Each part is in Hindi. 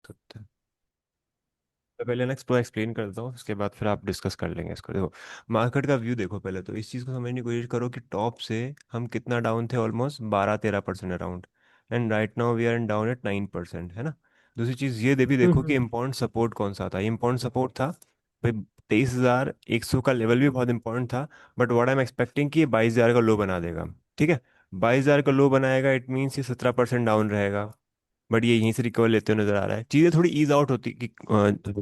सकते हैं। मैं पहले ना एक्सप्लो एक्सप्लेन करता हूँ, उसके बाद फिर आप डिस्कस कर लेंगे इसको। देखो, मार्केट का व्यू देखो, पहले तो इस चीज़ को समझने की कोशिश करो कि टॉप से हम कितना डाउन थे, almost 12-13% around. And right now we are in down at 9%, है ना। दूसरी चीज़ ये भी देखो कि हम्म। इम्पोर्टेंट सपोर्ट कौन सा था। इम्पोर्टेंट सपोर्ट था भाई 23,100 का लेवल भी बहुत इंपॉर्टेंट था। But what I am expecting कि ये 22,000 का लो बना देगा। ठीक है, 22,000 का लो बनाएगा, इट मीन्स ये 17% डाउन रहेगा। बट ये यहीं से रिकवर लेते हुए नजर आ रहा है। चीज़ें थोड़ी ईज आउट होती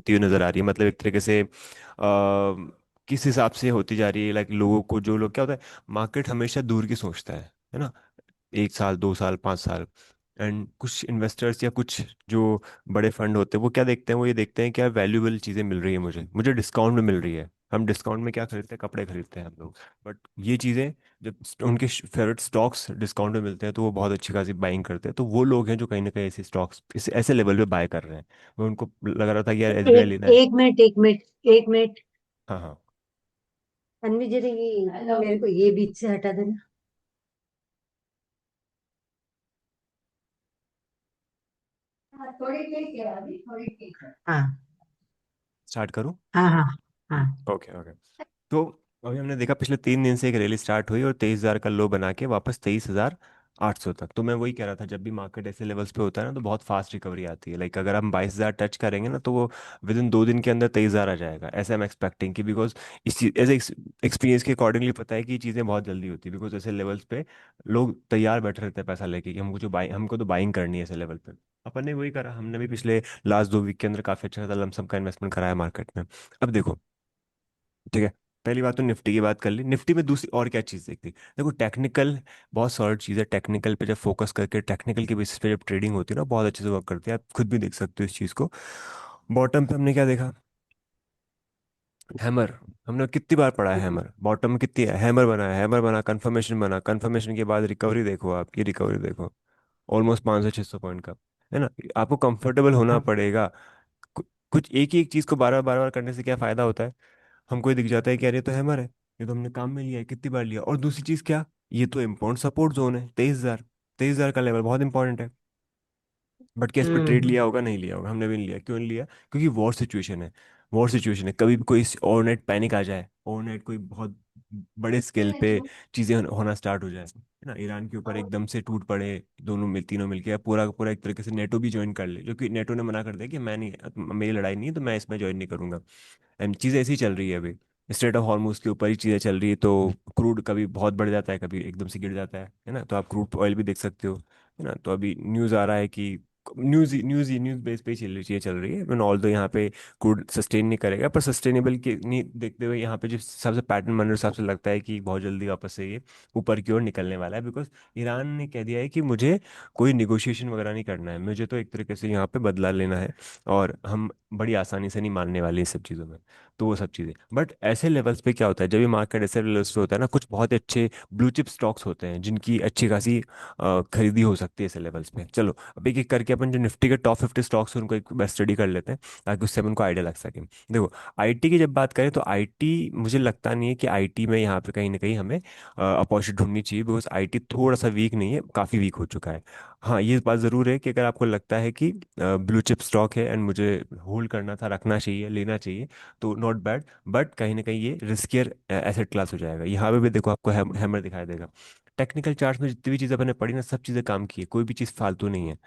हुई नजर आ रही है, मतलब एक तरीके से किस हिसाब से होती जा रही है। लाइक लोगों को, जो लोग क्या होता है, मार्केट हमेशा दूर की सोचता है ना। 1 साल, 2 साल, 5 साल। एंड कुछ इन्वेस्टर्स या कुछ जो बड़े फंड होते हैं, वो क्या देखते हैं, वो ये देखते हैं क्या वैल्यूएबल चीज़ें मिल रही है, मुझे मुझे डिस्काउंट में मिल रही है। हम डिस्काउंट में क्या खरीदते हैं, कपड़े खरीदते हैं हम लोग। बट ये चीज़ें जब उनके फेवरेट स्टॉक्स डिस्काउंट में मिलते हैं, तो वो बहुत अच्छी खासी बाइंग करते हैं। तो वो लोग हैं जो कहीं ना कहीं ऐसे स्टॉक्स इस ऐसे लेवल पे बाय कर रहे हैं। वो उनको लग रहा था कि यार एसबीआई एक लेना है। एक मिनट, एक मिनट, एक मिनट। हाँ हाँ। तन्वी जरा ये मेरे को ये बीच से हटा देना। हाँ, थोड़ी ठीक है अभी, थोड़ी ठीक है। हाँ स्टार्ट करूँ? हाँ हाँ हाँ। Okay okay. तो अभी हमने देखा पिछले 3 दिन से एक रैली स्टार्ट हुई और 23,000 का लो बना के वापस 23,800 तक। तो मैं वही कह रहा था, जब भी मार्केट ऐसे लेवल्स पे होता है ना, तो बहुत फास्ट रिकवरी आती है। लाइक अगर हम 22,000 टच करेंगे ना, तो वो विद इन 2 दिन के अंदर 23,000 आ जाएगा, ऐसा हम एक्सपेक्टिंग की। बिकॉज इस चीज ऐसे एक्सपीरियंस के अकॉर्डिंगली पता है कि ये चीज़ें बहुत जल्दी होती है। बिकॉज ऐसे लेवल्स पे लोग तैयार बैठे रहते हैं पैसा लेके कि हमको तो बाइंग करनी है ऐसे लेवल पे। अपन ने वही करा, हमने भी पिछले लास्ट 2 वीक के अंदर काफी अच्छा खासा लमसम का इन्वेस्टमेंट कराया मार्केट में। अब देखो, ठीक है, पहली बात तो निफ्टी की बात कर ली। निफ्टी में दूसरी और क्या चीज़ देखती, देखो टेक्निकल बहुत सॉलिड चीज़ है। टेक्निकल पे जब फोकस करके टेक्निकल के बेसिस पे जब ट्रेडिंग होती है ना, बहुत अच्छे से वर्क करती है। आप खुद भी देख सकते हो इस चीज़ को। बॉटम पे हमने क्या देखा, हैमर। हमने कितनी बार पढ़ा है हैमर, बॉटम में कितनी है, हैमर बना है, हैमर बना, कंफर्मेशन बना, कंफर्मेशन के बाद रिकवरी देखो, आपकी रिकवरी देखो ऑलमोस्ट 500-600 पॉइंट का, है ना। आपको कंफर्टेबल होना हाँ। पड़ेगा। कुछ एक ही एक चीज़ को बार बार बार करने से क्या फ़ायदा होता है। हमको ये दिख जाता है कि यार ये तो हैमर है, ये तो हमने काम में लिया है, कितनी बार लिया। और दूसरी चीज़ क्या, ये तो इम्पोर्टेंट सपोर्ट जोन है 23,000। 23,000 का लेवल बहुत इंपॉर्टेंट है। बट क्या इस पर ट्रेड हम्म। लिया होगा? नहीं लिया होगा, हमने भी नहीं लिया। क्यों नहीं लिया? क्योंकि वॉर सिचुएशन है। वॉर सिचुएशन है, कभी भी कोई ओवरनाइट पैनिक आ जाए, ओवरनाइट कोई बहुत बड़े स्केल पे चीजें होना स्टार्ट हो जाए, है ना। ईरान के ऊपर एकदम से टूट पड़े, दोनों मिल तीनों मिलके, या पूरा का पूरा एक तरीके से नेटो भी ज्वाइन कर ले, जो कि नेटो ने मना कर दिया कि मैं नहीं, मेरी लड़ाई नहीं है, तो मैं इसमें ज्वाइन नहीं करूंगा। एंड चीज़ें ऐसी ही चल रही है अभी। स्ट्रेट ऑफ हॉर्मुज के ऊपर ही चीज़ें चल रही है। तो क्रूड कभी बहुत बढ़ जाता है, कभी एकदम से गिर जाता है ना। तो आप क्रूड ऑयल भी देख सकते हो, है ना। तो अभी न्यूज़ आ रहा है कि न्यूज़ बेस पे ही चीज़ें चल रही है। ऑल दो यहाँ पे क्रूड सस्टेन नहीं करेगा, पर सस्टेनेबल के नहीं देखते हुए यहाँ पे जिस हिसाब से पैटर्न बन रहा है, उस हिसाब से लगता है कि बहुत जल्दी वापस से ये ऊपर की ओर निकलने वाला है। बिकॉज ईरान ने कह दिया है कि मुझे कोई निगोशिएशन वगैरह नहीं करना है, मुझे तो एक तरीके से यहाँ पे बदला लेना है। और हम बड़ी आसानी से नहीं मानने वाले इस सब चीज़ों में। तो वो सब चीज़ें, बट ऐसे लेवल्स पे क्या होता है, जब ये मार्केट ऐसे लेवल्स पे होता है ना, कुछ बहुत ही अच्छे ब्लू चिप स्टॉक्स होते हैं जिनकी अच्छी खासी खरीदी हो सकती है ऐसे लेवल्स पे। चलो अब एक एक करके अपन जो निफ्टी के टॉप 50 स्टॉक्स हैं उनको एक बार स्टडी कर लेते हैं, ताकि उससे अपन को आइडिया लग सके। देखो, आईटी की जब बात करें, तो आईटी मुझे लगता नहीं है कि आईटी में यहाँ पे कहीं ना कहीं हमें अपॉर्चुनिटी ढूंढनी चाहिए। बिकॉज आईटी थोड़ा सा वीक नहीं है, काफ़ी वीक हो चुका है। हाँ, ये बात ज़रूर है कि अगर आपको लगता है कि ब्लू चिप स्टॉक है एंड मुझे होल्ड करना था, रखना चाहिए, लेना चाहिए, तो नॉट बैड। बट कहीं ना कहीं ये रिस्कियर एसेट क्लास हो जाएगा। यहाँ पे भी देखो, आपको हैमर दिखाई देगा। टेक्निकल चार्ट्स में जितनी भी चीज़ें अपने पढ़ी ना, सब चीज़ें काम की है, कोई भी चीज़ फालतू नहीं है।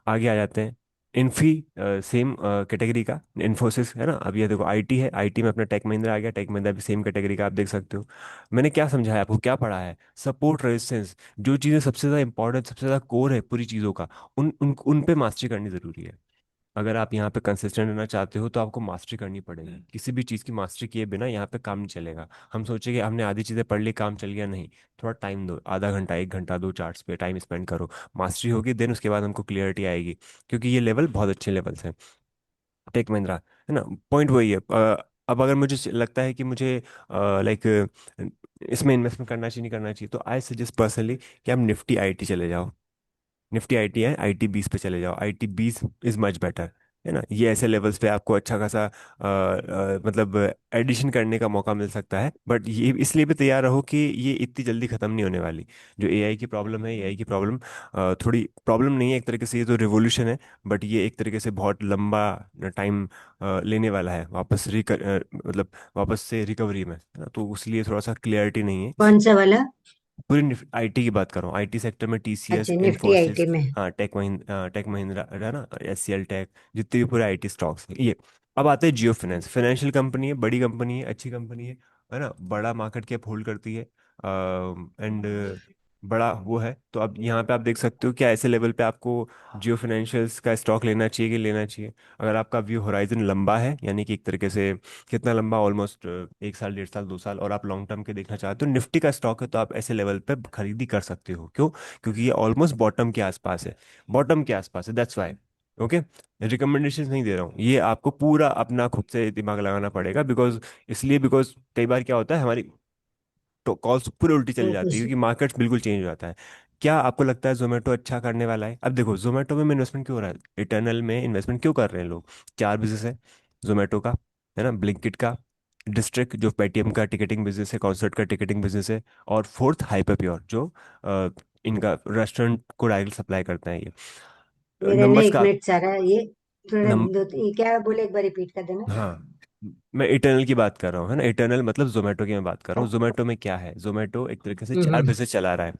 आगे आ जाते हैं। इन्फी, सेम कैटेगरी का इन्फोसिस, है ना। अब ये देखो, आईटी है, आईटी में अपना टेक महिंद्रा आ गया, टेक महिंद्रा भी सेम कैटेगरी का, आप देख सकते हो। मैंने क्या समझाया आपको, क्या पढ़ा है, सपोर्ट रेजिस्टेंस, जो चीज़ें सबसे ज़्यादा इंपॉर्टेंट, सबसे ज़्यादा कोर है पूरी चीज़ों का, उन पे मास्टरी करनी ज़रूरी है। अगर आप यहाँ पे कंसिस्टेंट रहना चाहते हो, तो आपको मास्टरी करनी पड़ेगी। किसी भी चीज़ की मास्टरी किए बिना यहाँ पे काम नहीं चलेगा। हम सोचे कि हमने आधी चीज़ें पढ़ ली, काम चल गया, नहीं। थोड़ा टाइम दो, आधा घंटा 1 घंटा दो, चार्ट्स पे टाइम स्पेंड करो। मास्टरी होगी, देन उसके बाद हमको क्लियरिटी आएगी। क्योंकि ये लेवल बहुत अच्छे लेवल्स हैं, टेक महिंद्रा, है ना। पॉइंट वही है। अब अगर मुझे लगता है कि मुझे लाइक इसमें इन्वेस्टमेंट करना चाहिए, नहीं करना चाहिए, तो आई सजेस्ट पर्सनली कि आप निफ्टी आईटी चले जाओ। निफ्टी आईटी है, आईटी 20 पे चले जाओ, आईटी 20 इज मच बेटर। है ना, ये ऐसे लेवल्स पे आपको अच्छा खासा मतलब एडिशन करने का मौका मिल सकता है। बट ये इसलिए भी तैयार रहो कि ये इतनी जल्दी ख़त्म नहीं होने वाली। जो एआई की प्रॉब्लम है, एआई की प्रॉब्लम थोड़ी प्रॉब्लम नहीं है एक तरीके से, ये तो रिवोल्यूशन है। बट ये एक तरीके से बहुत लंबा टाइम लेने वाला है वापस मतलब वापस से रिकवरी में, है ना। तो उसलिए थोड़ा सा क्लियरिटी नहीं है। कौन सा वाला? पूरी आईटी की बात कर रहा हूँ, आईटी सेक्टर में टीसीएस, अच्छा, निफ्टी इन्फोसिस, आईटी में। हाँ टेक महिंद्रा है ना, एचसीएल टेक, जितने भी पूरे आईटी स्टॉक्स हैं ये। अब आते हैं जियो फाइनेंस, फाइनेंशियल कंपनी है, बड़ी कंपनी है, अच्छी कंपनी है ना, बड़ा मार्केट कैप होल्ड करती है, एंड बड़ा वो है। तो अब यहाँ पे आप देख सकते हो क्या ऐसे लेवल पे आपको जियो फाइनेंशियल्स का स्टॉक लेना चाहिए कि लेना चाहिए। अगर आपका व्यू होराइजन लंबा है, यानी कि एक तरीके से कितना लंबा, ऑलमोस्ट 1 साल, 1.5 साल, 2 साल, और आप लॉन्ग टर्म के देखना चाहते हो, निफ्टी का स्टॉक है, तो आप ऐसे लेवल पे खरीदी कर सकते हो। क्यों? क्योंकि ये ऑलमोस्ट बॉटम के आसपास है, बॉटम के आसपास है, दैट्स वाई। ओके, रिकमेंडेशन नहीं दे रहा हूँ, ये आपको पूरा अपना खुद से दिमाग लगाना पड़ेगा, बिकॉज इसलिए बिकॉज कई बार क्या होता है, हमारी तो कॉल्स पूरी उल्टी चली तो जाती है, उस क्योंकि मार्केट बिल्कुल चेंज हो जाता है। क्या आपको लगता है जोमेटो अच्छा करने वाला है? अब देखो, जोमेटो में इन्वेस्टमेंट क्यों हो रहा है, इटर्नल में इन्वेस्टमेंट क्यों कर रहे हैं लोग? 4 बिजनेस है जोमेटो का, है ना, ब्लिंकिट का, डिस्ट्रिक्ट जो पेटीएम का टिकटिंग बिजनेस है, कॉन्सर्ट का टिकटिंग बिजनेस है, और फोर्थ हाइपरप्योर जो इनका रेस्टोरेंट को डायरेक्ट सप्लाई करता है ये। मेरा ना नंबर्स एक का मिनट सारा ये थोड़ा नम ये क्या बोले, एक बार रिपीट कर देना। हाँ, मैं इटर्नल की बात कर रहा हूँ, है ना, इटर्नल मतलब जोमेटो की मैं बात कर रहा हूँ। जोमेटो में क्या है, जोमेटो एक तरीके से चार हम्म। बिजनेस चला रहा है।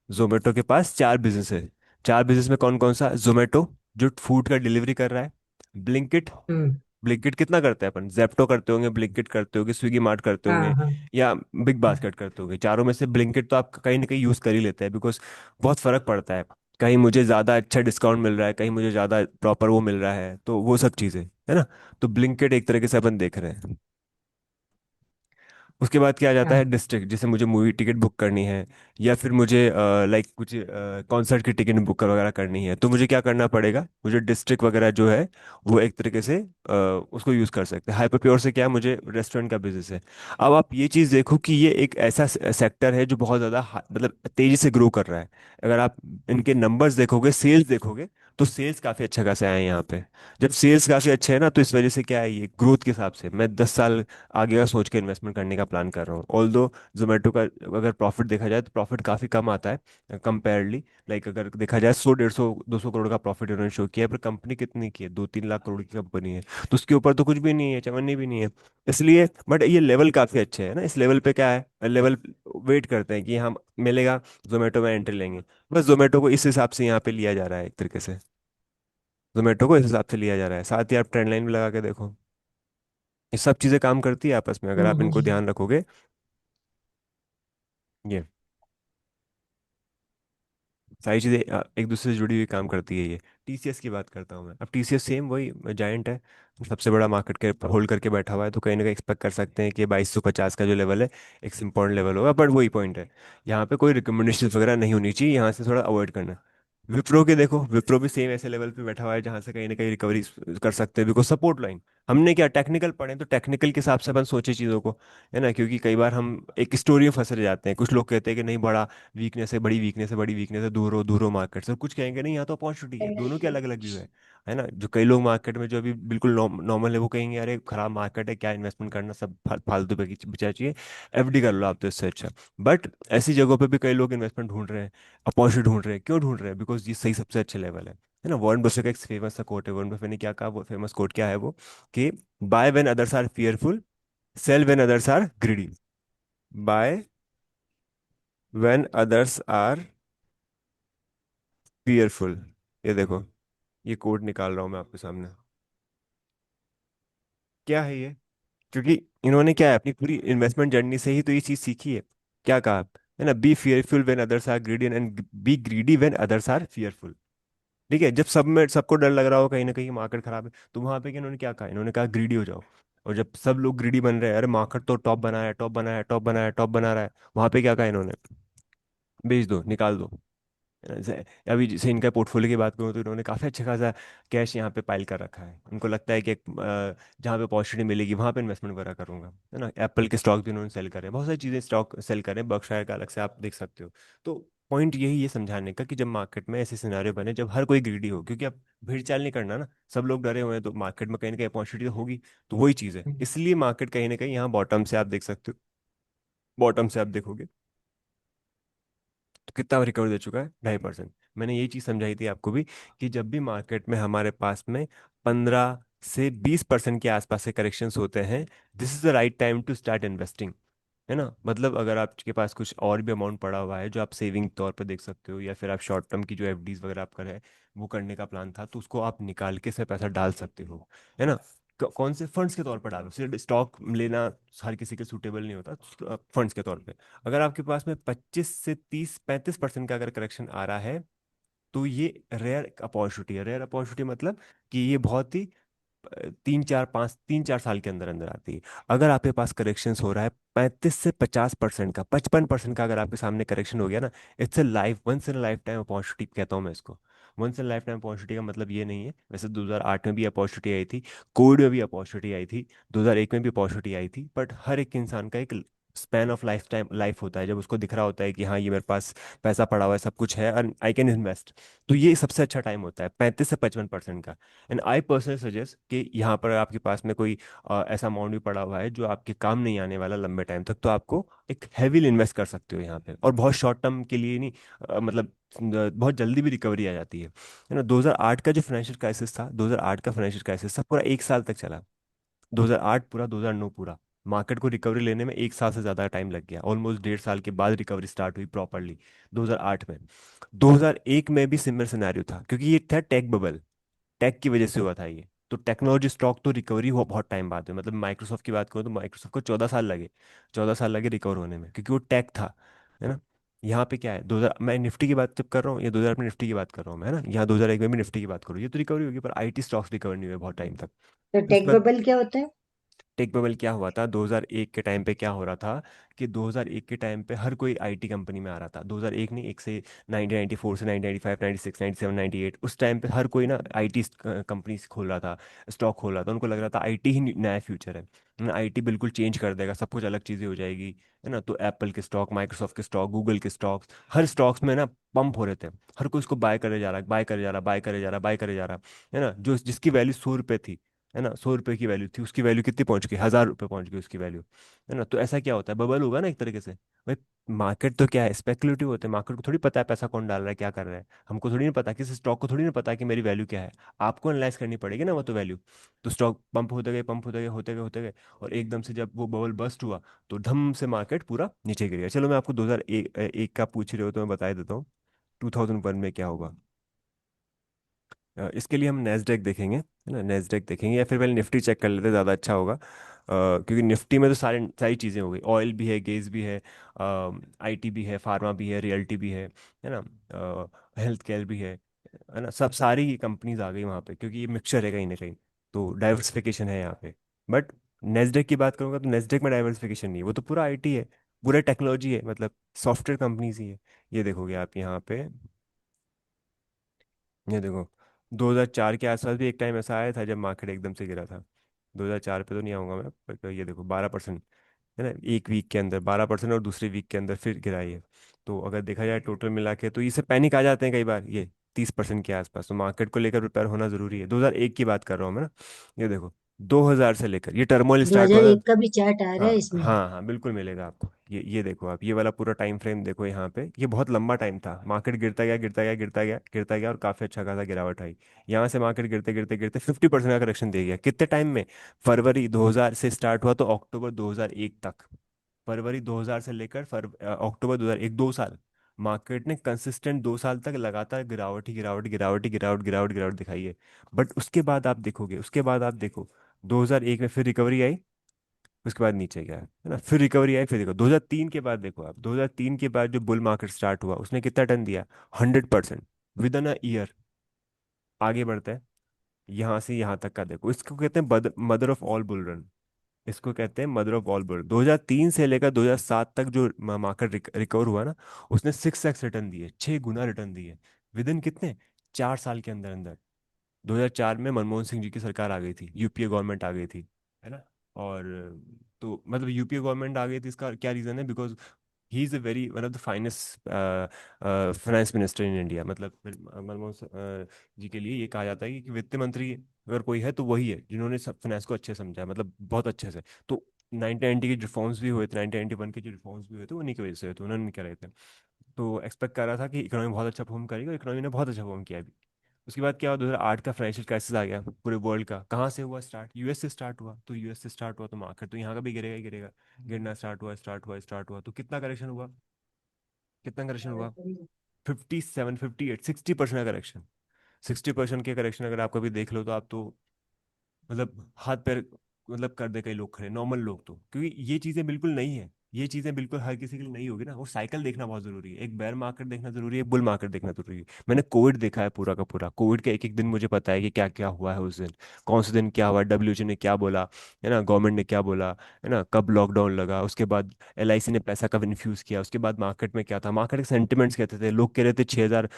जोमेटो के पास 4 बिजनेस है। 4 बिजनेस में कौन कौन सा? जोमेटो जो फूड का डिलीवरी कर रहा है, ब्लिंकिट, हम्म। ब्लिंकिट कितना करता है, अपन जेप्टो करते होंगे, ब्लिंकिट करते होंगे, स्विगी मार्ट करते हाँ होंगे, हाँ। या बिग हाँ। बास्केट करते होंगे। चारों में से ब्लिंकिट तो आप कहीं ना कहीं यूज़ कर ही लेते हैं, बिकॉज बहुत फ़र्क पड़ता है, कहीं मुझे ज़्यादा अच्छा डिस्काउंट मिल रहा है, कहीं मुझे ज़्यादा प्रॉपर वो मिल रहा है, तो वो सब चीज़ें, है ना। तो ब्लिंकिट एक तरीके से अपन देख रहे हैं। उसके बाद क्या आ जाता है, हाँ। डिस्ट्रिक्ट, जैसे मुझे मूवी टिकट बुक करनी है, या फिर मुझे लाइक कुछ कॉन्सर्ट की टिकट बुक वगैरह करनी है, तो मुझे क्या करना पड़ेगा, मुझे डिस्ट्रिक्ट वगैरह जो है वो एक तरीके से उसको यूज़ कर सकते हैं। हाइपर प्योर से क्या है, मुझे रेस्टोरेंट का बिजनेस है। अब आप ये चीज़ देखो कि ये एक ऐसा सेक्टर है जो बहुत ज़्यादा मतलब तेज़ी से ग्रो कर रहा है। अगर आप इनके नंबर्स देखोगे, सेल्स देखोगे, तो सेल्स काफ़ी अच्छा खासा आए हैं यहाँ पे। जब सेल्स काफ़ी अच्छे हैं ना, तो इस वजह से क्या है, ये ग्रोथ के हिसाब से मैं 10 साल आगे का सोच के इन्वेस्टमेंट करने का प्लान कर रहा हूँ। ऑल दो जोमेटो का अगर प्रॉफिट देखा जाए तो प्रॉफिट काफ़ी कम आता है कंपेयरली। लाइक अगर देखा जाए 100, 150, 200 करोड़ का प्रॉफिट उन्होंने शो किया है, पर कंपनी कितनी की है, 2-3 लाख करोड़ की कंपनी है। तो उसके ऊपर तो कुछ भी नहीं है, चवन्नी भी नहीं है। इसलिए बट ये लेवल काफ़ी अच्छे है ना, इस लेवल पे क्या है, लेवल वेट करते हैं कि हम मिलेगा, जोमेटो में एंट्री लेंगे। बस जोमेटो को इस हिसाब से यहाँ पे लिया जा रहा है एक तरीके से, जोमेटो को इस हिसाब से लिया जा रहा है। साथ ही आप ट्रेंड लाइन भी लगा के देखो, ये सब चीज़ें काम करती है आपस में, अगर आप इनको हम्म। ध्यान रखोगे। ये सारी चीज़ें एक दूसरे से जुड़ी हुई काम करती है ये। टीसीएस की बात करता हूँ मैं, अब टीसीएस सेम वही जायंट है, सबसे बड़ा मार्केट के होल्ड करके बैठा हुआ है, तो कहीं ना कहीं एक्सपेक्ट कर सकते हैं कि 2250 का जो लेवल है एक इम्पॉर्टेंट लेवल होगा। बट वही पॉइंट है, यहाँ पे कोई रिकमेंडेशन वगैरह नहीं होनी चाहिए, यहाँ से थोड़ा अवॉइड करना। विप्रो के देखो, विप्रो भी सेम ऐसे लेवल पे बैठा हुआ है जहाँ से कहीं ना कहीं रिकवरी कर सकते हैं, बिकॉज सपोर्ट लाइन। हमने क्या टेक्निकल पढ़े, तो टेक्निकल के हिसाब से अपन सोचे चीज़ों को, है ना, क्योंकि कई बार हम एक स्टोरी में फंसे रह जाते हैं। कुछ लोग कहते हैं कि नहीं, बड़ा वीकनेस है, बड़ी वीकनेस है, बड़ी वीकनेस है, दूर हो मार्केट से, कुछ कहेंगे नहीं यहाँ तो अपॉर्चुनिटी है। दोनों के अलग अलग व्यू है ना। जो कई लोग मार्केट में जो अभी बिल्कुल नॉर्मल है, वो कहेंगे अरे खराब मार्केट है, क्या इन्वेस्टमेंट करना, सब फालतू पे बचा चाहिए, एफडी कर लो आप तो इससे अच्छा। बट ऐसी जगहों पे भी कई लोग इन्वेस्टमेंट ढूंढ रहे हैं, अपॉर्चुनिटी ढूंढ रहे हैं। क्यों ढूंढ रहे हैं? बिकॉज ये सही सबसे अच्छे लेवल है ना। वॉरेन बफेट का एक फेमस सा कोट है, वॉरेन बफेट ने क्या कहा, वो फेमस कोट क्या है वो, कि buy when others are fearful, sell when others are greedy. Buy when others are fearful, ये देखो, ये कोड निकाल रहा हूं मैं आपके सामने। क्या है ये? क्योंकि इन्होंने क्या है, अपनी पूरी इन्वेस्टमेंट जर्नी से ही तो ये चीज सीखी है। क्या कहा, है ना, be fearful when others are greedy and be greedy when others are fearful. ठीक है, जब सब में सबको डर लग रहा हो कहीं ना कहीं मार्केट खराब है, तो वहां पे इन्होंने क्या कहा, इन्होंने कहा ग्रीडी हो जाओ। और जब सब लोग ग्रीडी बन रहे हैं, अरे मार्केट तो टॉप बना है, टॉप बना है, टॉप बना है, टॉप बना रहा है, वहां पे क्या कहा इन्होंने, बेच दो, निकाल दो। अभी जैसे इनका पोर्टफोलियो की बात करूँ, तो इन्होंने काफ़ी अच्छा खासा कैश यहाँ पे पाइल कर रखा है। उनको लगता है कि जहाँ पे अपॉर्चुनिटी मिलेगी वहाँ पे इन्वेस्टमेंट वगैरह करूंगा, है ना। एप्पल के स्टॉक भी उन्होंने सेल करे हैं, बहुत सारी चीज़ें स्टॉक सेल करें, बर्कशायर का अलग से आप देख सकते हो। तो पॉइंट यही ये समझाने का कि जब मार्केट में ऐसे सिनारियो बने जब हर कोई ग्रीडी हो, क्योंकि अब भीड़ चाल नहीं करना ना, सब लोग डरे हुए हैं, तो मार्केट में कहीं ना कहीं अपॉर्चुनिटी तो होगी। तो वही चीज़ है, इसलिए मार्केट कहीं ना कहीं यहाँ बॉटम से आप देख सकते हो, बॉटम से आप देखोगे तो कितना रिकवर दे चुका है, 2.5%। मैंने यही चीज़ समझाई थी आपको भी, कि जब भी मार्केट में हमारे पास में 15 से 20% के आसपास से करेक्शंस होते हैं, this is the right time to start investing. है ना, मतलब अगर आपके पास कुछ और भी अमाउंट पड़ा हुआ है जो आप सेविंग तौर पे देख सकते हो, या फिर आप शॉर्ट टर्म की जो एफडीज वगैरह आपका है वो करने का प्लान था, तो उसको आप निकाल के से पैसा डाल सकते हो। है ना, कौन से फंड्स के तौर पर डालो, सिर्फ स्टॉक लेना हर किसी के सूटेबल नहीं होता, फंड्स के तौर पे। अगर आपके पास में 25 से 30 35% का अगर करेक्शन आ रहा है, तो ये रेयर अपॉर्चुनिटी है। रेयर अपॉर्चुनिटी मतलब कि ये बहुत ही 3 4 5 3 4 साल के अंदर अंदर आती है। अगर आपके पास करेक्शंस हो रहा है 35 से 50% का, 55% का अगर आपके सामने करेक्शन हो गया ना, it's a life once in life time opportunity कहता हूँ मैं इसको। Once in life time opportunity का मतलब ये नहीं है, वैसे 2008 में भी अपॉर्चुनिटी आई थी, कोविड में भी अपॉर्चुनिटी आई थी, 2001 में भी अपॉर्चुनिटी आई थी, बट हर एक इंसान का एक span of life time life होता है, जब उसको दिख रहा होता है कि हाँ ये मेरे पास पैसा पड़ा हुआ है, सब कुछ है और आई कैन इन्वेस्ट। तो ये सबसे अच्छा टाइम होता है 35 से 55% का। एंड आई पर्सनली सजेस्ट कि यहाँ पर आपके पास में कोई ऐसा अमाउंट भी पड़ा हुआ है जो आपके काम नहीं आने वाला लंबे टाइम तक, तो आपको एक हैवी इन्वेस्ट कर सकते हो यहाँ पे, और बहुत शॉर्ट टर्म के लिए नहीं, मतलब बहुत जल्दी भी रिकवरी आ जाती है ना। 2008 का जो फाइनेंशियल क्राइसिस था, 2008 का फाइनेंशियल क्राइसिस था पूरा 1 साल तक चला। 2008 पूरा, 2009 पूरा, मार्केट को रिकवरी लेने में 1 साल से ज़्यादा टाइम लग गया, ऑलमोस्ट 1.5 साल के बाद रिकवरी स्टार्ट हुई प्रॉपरली 2008 में। 2001 में भी सिमिलर सिनेरियो था, क्योंकि ये था टेक बबल, टेक की वजह से हुआ था ये। तो टेक्नोलॉजी स्टॉक तो रिकवरी हुआ बहुत टाइम बाद में, मतलब माइक्रोसॉफ्ट की बात करूँ तो माइक्रोसॉफ्ट को 14 साल लगे, 14 साल लगे रिकवर होने में, क्योंकि वो टेक था। है ना, यहाँ पे क्या है, 2000, मैं निफ्टी की बात जब कर रहा हूँ, ये 2000 में निफ्टी की बात कर रहा हूँ मैं, है ना, यहाँ 2001 में भी निफ्टी की बात करूँ, ये तो रिकवरी होगी, पर आईटी स्टॉक्स रिकवर नहीं हुए बहुत टाइम तक। तो फिर उसके टेक बाद बबल क्या होता है? टेक बबल क्या हुआ था, 2001 के टाइम पे क्या हो रहा था, कि 2001 के टाइम पे हर कोई आईटी कंपनी में आ रहा था, 2001 नहीं, एक से 1994 से 1995 96 97 98, उस टाइम पे हर कोई ना आईटी कंपनी खोल रहा था, स्टॉक खोल रहा था, उनको लग रहा था आईटी ही नया फ्यूचर है, आईटी बिल्कुल चेंज कर देगा, सब कुछ अलग चीज़ें हो जाएगी। है ना, तो एप्पल के स्टॉक, माइक्रोसॉफ्ट के स्टॉक, गूगल के स्टॉक्स, हर स्टॉक्स में ना पंप हो रहे थे, हर कोई इसको बाय करे जा रहा है, बाय करे जा रहा है, बाय करे जा रहा है, बाय करे जा रहा है ना, जो जिसकी वैल्यू 100 रुपये थी, है ना, 100 रुपये की वैल्यू थी, उसकी वैल्यू कितनी पहुंच गई, 1000 रुपये पहुंच गई उसकी वैल्यू। है ना, तो ऐसा क्या होता है, बबल होगा ना एक तरीके से भाई। मार्केट तो क्या है, स्पेकुलेटिव होते हैं, मार्केट को थोड़ी पता है पैसा कौन डाल रहा है, क्या कर रहा है, हमको थोड़ी नहीं पता, किसी स्टॉक को थोड़ी नहीं पता कि मेरी वैल्यू क्या है। आपको एनालाइज करनी पड़ेगी ना वो तो वैल्यू। तो स्टॉक पंप होते गए, पंप होते गए, होते गए, होते गए, और एकदम से जब वो बबल बस्ट हुआ, तो धम से मार्केट पूरा नीचे गिर गया। चलो मैं आपको 2001 का पूछ रहे हो तो मैं बता ही देता हूँ 2001 में क्या होगा। इसके लिए हम नेस्डेक देखेंगे, है ना, नेस्डेक देखेंगे, या फिर पहले निफ्टी चेक कर लेते हैं, ज़्यादा अच्छा होगा। क्योंकि निफ्टी में तो सारी चीज़ें हो गई, ऑयल भी है, गैस भी है, आईटी भी है, फार्मा भी है, रियल्टी भी है ना, हेल्थ केयर भी है ना, सब सारी कंपनीज आ गई वहाँ पे, क्योंकि ये मिक्सचर है कहीं ना कहीं, तो डाइवर्सिफिकेशन है यहाँ पे। बट नेस्डेक की बात करूँगा तो नेस्डेक में डाइवर्सिफिकेशन नहीं है, वो तो पूरा आईटी है, पूरा टेक्नोलॉजी है, मतलब सॉफ्टवेयर कंपनीज ही है। ये देखोगे आप यहाँ पे, ये देखो 2004 के आसपास भी एक टाइम ऐसा आया था जब मार्केट एकदम से गिरा था। 2004 पे तो नहीं आऊंगा मैं, पर ये देखो 12%, है ना, एक वीक के अंदर 12%, और दूसरे वीक के अंदर फिर गिराई है। तो अगर देखा जाए टोटल मिला के, तो इससे पैनिक आ जाते हैं कई बार ये 30% के आसपास, तो मार्केट को लेकर प्रिपेयर होना जरूरी है। 2001 की बात कर रहा हूँ मैं ना, ये देखो 2000 से लेकर ये टर्मोइल स्टार्ट हुआ था। 2001 का भी चार्ट आ रहा हाँ है इसमें? हाँ हाँ, बिल्कुल मिलेगा आपको, ये देखो आप, ये वाला पूरा टाइम फ्रेम देखो यहाँ पे, ये बहुत लंबा टाइम था, मार्केट गिरता गया, गिरता गया, गिरता गया, गिरता गया, और काफी अच्छा खासा गिरावट आई। यहाँ से मार्केट गिरते गिरते गिरते 50% का करेक्शन दे गया, कितने टाइम में, फरवरी 2000 से स्टार्ट हुआ तो अक्टूबर 2001 तक, फरवरी 2000 से लेकर अक्टूबर 2001, 2 साल मार्केट ने कंसिस्टेंट 2 साल तक लगातार गिरावट ही गिरावट, गिरावट ही गिरावट, गिरावट गिरावट दिखाई है। बट उसके बाद आप देखोगे, उसके बाद आप देखो 2001 में फिर रिकवरी आई, उसके बाद नीचे गया, है ना, फिर रिकवरी आई, फिर देखो 2003 के बाद, देखो आप 2003 के बाद जो बुल मार्केट स्टार्ट हुआ उसने कितना टर्न दिया, 100% विद इन अ ईयर। आगे बढ़ते हैं, यहाँ से यहाँ तक का देखो, इसको कहते हैं mother of all bull run, इसको कहते हैं मदर ऑफ ऑल बुल। 2003 से लेकर 2007 तक जो मार्केट रिकवर हुआ ना, उसने 6x रिटर्न दिए, 6 गुना रिटर्न दिए, विद इन कितने, 4 साल के अंदर अंदर। 2004 में मनमोहन सिंह जी की सरकार आ गई थी, यूपीए गवर्नमेंट आ गई थी, है ना, और तो मतलब यूपीए गवर्नमेंट आ गई थी, इसका क्या रीज़न है, because he is a very one of the finest finance minister in India. मतलब मनमोहन जी के लिए ये कहा जाता है कि वित्त मंत्री अगर कोई है तो वही है जिन्होंने सब फाइनेंस को अच्छे समझा है, मतलब बहुत अच्छे से। तो 1990 के रिफॉर्म्स भी हुए थे, 1991 के जो रिफॉर्म्स भी हुए थे वो उन्हीं की वजह से हुए थे, उन्होंने क्या रहे थे। तो एक्सपेक्ट कर रहा था कि इकोनॉमी बहुत अच्छा परफॉर्म करेगी, और इकोनॉमी ने बहुत अच्छा परफॉर्म किया भी। उसके बाद क्या हुआ, 2008 का फाइनेंशियल क्राइसिस आ गया पूरे वर्ल्ड का। कहाँ से हुआ स्टार्ट? यूएस से स्टार्ट हुआ। तो यूएस से स्टार्ट हुआ तो मार्केट तो यहाँ का भी गिरेगा ही गिरेगा। गिरना स्टार्ट हुआ तो कितना करेक्शन हुआ? कितना करेक्शन हुआ? 57, 58, 60% का करेक्शन। 60% के करेक्शन अगर आप कभी देख लो तो आप तो मतलब हाथ पैर मतलब कर दे कई लोग खड़े, नॉर्मल लोग तो, क्योंकि ये चीजें बिल्कुल नहीं है। ये चीजें बिल्कुल हर किसी के लिए नहीं होगी ना। वो साइकिल देखना बहुत जरूरी है, एक बेयर मार्केट देखना जरूरी है, एक बुल मार्केट देखना जरूरी है। मैंने कोविड देखा है पूरा का पूरा। कोविड के एक एक दिन मुझे पता है कि क्या क्या हुआ है उस दिन, कौन से दिन क्या हुआ, डब्ल्यूएचओ ने क्या बोला, है ना, गवर्नमेंट ने क्या बोला, है ना, कब लॉकडाउन लगा, उसके बाद एलआईसी ने पैसा कब इन्फ्यूज किया, उसके बाद मार्केट में क्या था, मार्केट के सेंटिमेंट्स कहते थे। लोग कह रहे थे 6,000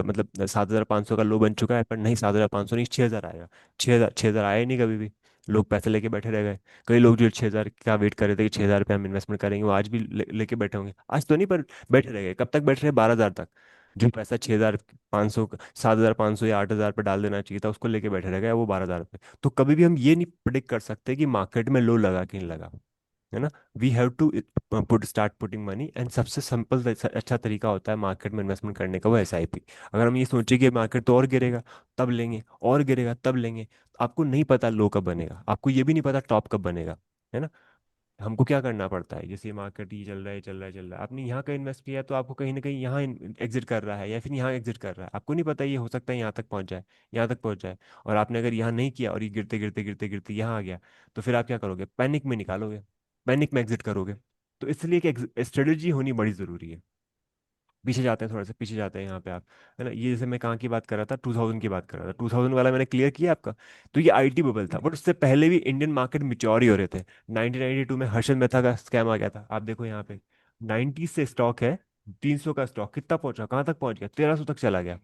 मतलब 7,500 का लो बन चुका है, पर नहीं, 7,500 नहीं, 6,000 आएगा। 6,000 आया ही नहीं कभी भी। लोग पैसे लेके बैठे रह गए। कई लोग जो 6,000 का वेट कर रहे थे कि 6,000 रुपये हम इन्वेस्टमेंट करेंगे, वो आज भी लेके बैठे होंगे। आज तो नहीं, पर बैठे रह गए। कब तक बैठ रहे? 12,000 तक। जो पैसा 6,500, 7,500 या 8,000 पे डाल देना चाहिए था, उसको लेके बैठे रह गए, वो 12,000 पे। तो कभी भी हम ये नहीं प्रिडिक्ट कर सकते कि मार्केट में लो लगा कि नहीं लगा, है ना। We have to start putting money, and सबसे सिंपल अच्छा तरीका होता है मार्केट में इन्वेस्टमेंट करने का, वो एसआईपी। अगर हम ये सोचें कि मार्केट तो और गिरेगा तब लेंगे, और गिरेगा तब लेंगे, तो आपको नहीं पता लो कब बनेगा, आपको ये भी नहीं पता टॉप कब बनेगा, है ना। हमको क्या करना पड़ता है, जैसे मार्केट ये चल रहा है, चल रहा है, चल रहा है, आपने यहाँ का इन्वेस्ट किया तो आपको कहीं ना कहीं यहाँ एग्जिट कर रहा है, या फिर यहाँ एग्जिट कर रहा है, आपको नहीं पता, ये हो सकता है यहाँ तक पहुँच जाए, यहाँ तक पहुँच जाए। और आपने अगर यहाँ नहीं किया और ये गिरते गिरते गिरते गिरते यहाँ आ गया, तो फिर आप क्या करोगे? पैनिक में निकालोगे, पैनिक में एग्जिट करोगे। तो इसलिए एक स्ट्रेटेजी होनी बड़ी ज़रूरी है। पीछे जाते हैं, थोड़ा सा पीछे जाते हैं यहाँ पे आप, है ना। ये जैसे मैं कहाँ की बात कर रहा था, 2000 की बात कर रहा था, 2000 वाला मैंने क्लियर किया आपका। तो ये आईटी बबल था, बट उससे पहले भी इंडियन मार्केट मिच्योर ही हो रहे थे। 1992 में हर्षद मेहता का स्कैम आ गया था, आप देखो यहाँ पे। 90 से स्टॉक है, 300 का स्टॉक कितना पहुंचा, कहाँ तक पहुंच गया? 1,300 तक चला गया।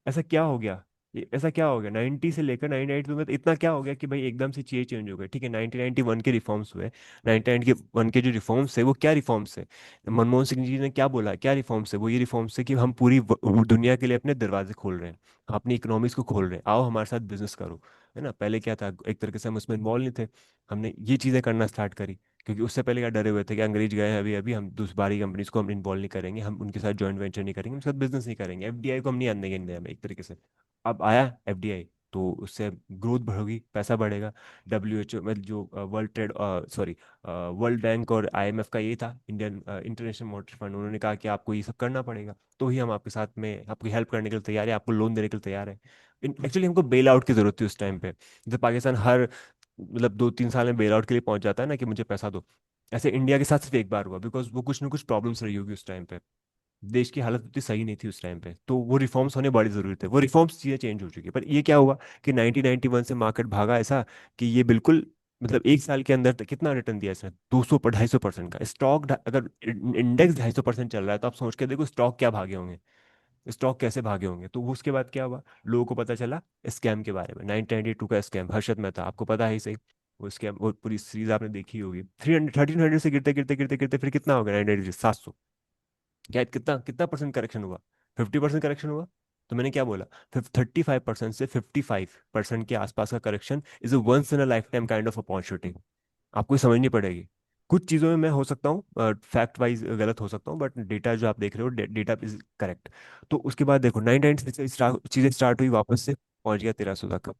ऐसा क्या हो गया? ये ऐसा क्या हो गया 90 से लेकर 1992 में? तो इतना क्या हो गया कि भाई एकदम से चीजें चेंज हो गई? ठीक है, 1991 के रिफॉर्म्स हुए। 1991 के जो रिफॉर्म्स है वो क्या रिफॉर्म्स है? मनमोहन सिंह जी ने क्या बोला, क्या रिफॉर्म्स है वो? ये रिफॉर्म्स है कि हम पूरी दुनिया के लिए अपने दरवाजे खोल रहे हैं, हम अपनी इकोनॉमिक्स को खोल रहे हैं, आओ हमारे साथ बिजनेस करो, है ना। पहले क्या था, एक तरीके से हम उसमें इन्वॉल्व नहीं थे। हमने ये चीज़ें करना स्टार्ट करी, क्योंकि उससे पहले क्या डरे हुए थे कि अंग्रेज गए हैं अभी अभी, हम दूसरी कंपनीज को हम इन्वॉल्व नहीं करेंगे, हम उनके साथ जॉइंट वेंचर नहीं करेंगे, उनके साथ बिजनेस नहीं करेंगे, एफडीआई को हम नहीं आने देंगे इंडिया में, एक तरीके से। अब आया एफडीआई, तो उससे ग्रोथ बढ़ेगी, पैसा बढ़ेगा। डब्ल्यूएचओ में जो world trade sorry world bank और आईएमएफ का ये था, इंडियन इंटरनेशनल मॉनेटरी फंड, उन्होंने कहा कि आपको ये सब करना पड़ेगा, तो ही हम आपके साथ में आपकी हेल्प करने के लिए तैयार है, आपको लोन देने के लिए तैयार है। एक्चुअली हमको बेल आउट की जरूरत थी उस टाइम पे। जैसे पाकिस्तान हर मतलब 2-3 साल में बेल आउट के लिए पहुंच जाता है ना, कि मुझे पैसा दो। ऐसे इंडिया के साथ सिर्फ एक बार हुआ, बिकॉज वो कुछ ना कुछ प्रॉब्लम्स रही होगी उस टाइम पे। देश की हालत उतनी सही नहीं थी उस टाइम पे, तो वो रिफॉर्म्स होने बड़ी जरूरी थे। वो रिफॉर्म्स चीज़ें चेंज हो चुकी है, पर ये क्या हुआ कि 1991 से मार्केट भागा ऐसा कि ये बिल्कुल मतलब एक साल के अंदर कितना रिटर्न दिया इसने? 200 250% का स्टॉक। अगर इंडेक्स 250% चल रहा है तो आप सोच के देखो स्टॉक क्या भागे होंगे, स्टॉक कैसे भागे होंगे। तो वो उसके बाद क्या हुआ, लोगों को पता चला स्कैम के बारे में। 1992 का स्कैम, हर्षद मेहता, आपको पता है ही सही। वो स्कैम, वो पूरी सीरीज आपने देखी होगी। 1300 से गिरते गिरते गिरते गिरते फिर कितना हो गया? 1992 700। क्या कितना कितना परसेंट करेक्शन हुआ? 50% करेक्शन हुआ। तो मैंने क्या बोला, 35% से 55% के आसपास का correction is a once in a life time kind of opportunity. आपको ये समझनी पड़ेगी। कुछ चीज़ों में मैं हो सकता हूँ फैक्ट वाइज गलत हो सकता हूँ, बट डेटा जो आप देख रहे हो, डेटा इज करेक्ट। तो उसके बाद देखो 996 से चीज़ें स्टार्ट हुई, वापस से पहुंच गया 1,300 तक।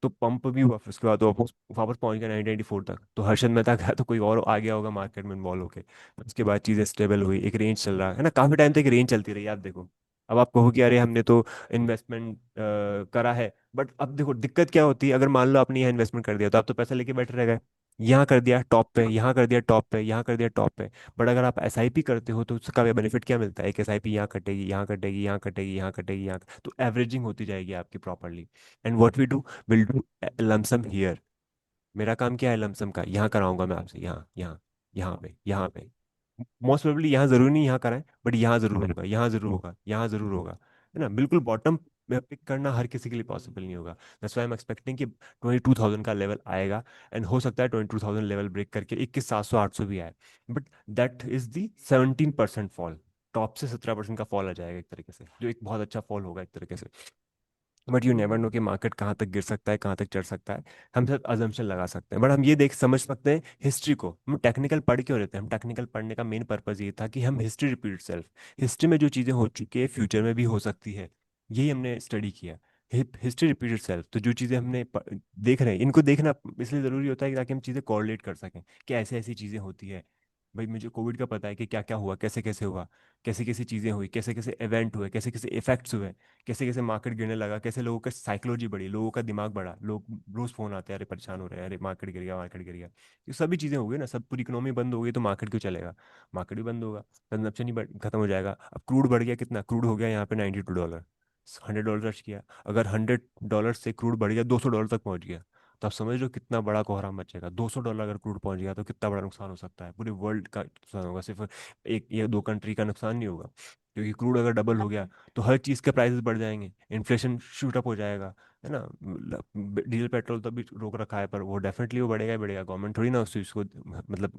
तो पंप भी हुआ, फिर उसके बाद वापस वापस पहुंच गया 1994 तक। तो हर्षद मेहता गया तो कोई और आ गया होगा मार्केट में इन्वॉल्व होके। उसके बाद चीज़ें स्टेबल हुई, एक रेंज चल रहा है ना, काफी टाइम तक रेंज चलती रही, आप देखो। अब आप कहो कि अरे हमने तो इन्वेस्टमेंट करा है, बट अब देखो दिक्कत क्या होती है, अगर मान लो आपने यहाँ इन्वेस्टमेंट कर दिया तो आप तो पैसा लेके बैठे रह गए। यहाँ कर दिया टॉप पे, यहाँ कर दिया टॉप पे, यहाँ कर दिया टॉप पे। बट अगर आप एसआईपी करते हो तो उसका बेनिफिट क्या मिलता है? एक एसआईपी यहाँ कटेगी, यहाँ कटेगी, यहाँ कटेगी, यहाँ कटेगी, यहाँ, तो एवरेजिंग होती जाएगी आपकी properly. And what we do, will do lump sum here. मेरा काम क्या है लमसम का? यहाँ कराऊंगा मैं आपसे, यहाँ यहाँ, यहाँ पे, यहाँ पे। मोस्ट प्रोबेबली यहाँ जरूर नहीं यहाँ कराएं, बट यहाँ जरूर होगा, यहाँ जरूर होगा, यहाँ जरूर होगा, है ना, बिल्कुल बॉटम पिक करना हर किसी के लिए पॉसिबल नहीं होगा। That's why I am expecting कि 22,000 का लेवल आएगा, एंड हो सकता है 22,000 लेवल ब्रेक करके 21,700 800 भी आए। But that is the 17% fall. Top से 17% का फॉल आ जाएगा एक तरीके से, जो एक बहुत अच्छा फॉल होगा एक तरीके से। बट यू नेवर नो कि मार्केट कहाँ तक गिर सकता है, कहाँ तक चढ़ सकता है। हम सब अजम्पशन लगा सकते हैं, बट हम ये देख समझ सकते हैं हिस्ट्री को। हम टेक्निकल पढ़ क्यों रहते हैं? हम टेक्निकल पढ़ने का मेन पर्पज ये था कि हम हिस्ट्री रिपीट सेल्फ, हिस्ट्री में जो चीज़ें हो चुकी है फ्यूचर में भी हो सकती है, यही हमने स्टडी किया। हिस्ट्री रिपीटेड सेल्फ, तो जो चीज़ें हमने देख रहे हैं इनको देखना इसलिए ज़रूरी होता है कि ताकि हम चीज़ें कोरिलेट कर सकें कि ऐसे ऐसी चीज़ें होती है। भाई मुझे कोविड का पता है कि क्या क्या हुआ, कैसे कैसे हुआ, कैसे कैसे चीज़ें हुई, कैसे कैसे इवेंट हुए, कैसे कैसे इफेक्ट्स हुए, कैसे कैसे मार्केट गिरने लगा, कैसे लोगों का साइकोलॉजी बढ़ी, लोगों का दिमाग बढ़ा, लोग रोज फोन आते हैं अरे परेशान हो रहे हैं, अरे मार्केट गिर गया, मार्केट गिर गया। ये सभी चीज़ें हो गई ना, सब पूरी इकोनॉमी बंद हो गई तो मार्केट क्यों चलेगा? मार्केट भी बंद होगा, कंजप्शन ही खत्म हो जाएगा। अब क्रूड बढ़ गया, कितना क्रूड हो गया यहाँ पे? $92। $100 टच किया, अगर $100 से क्रूड बढ़ गया $200 तक पहुंच गया, तो आप समझ लो कितना बड़ा कोहराम मचेगा। $200 अगर क्रूड पहुंच गया तो कितना बड़ा नुकसान हो सकता है, पूरे वर्ल्ड का नुकसान होगा, सिर्फ एक या दो कंट्री का नुकसान नहीं होगा। क्योंकि क्रूड अगर डबल हो गया तो हर चीज़ के प्राइसेस बढ़ जाएंगे, इन्फ्लेशन शूट अप हो जाएगा, है ना। डीजल पेट्रोल तो अभी रोक रखा है, पर वो डेफिनेटली वो बढ़ेगा ही बढ़ेगा, गवर्नमेंट थोड़ी ना उस चीज़ को मतलब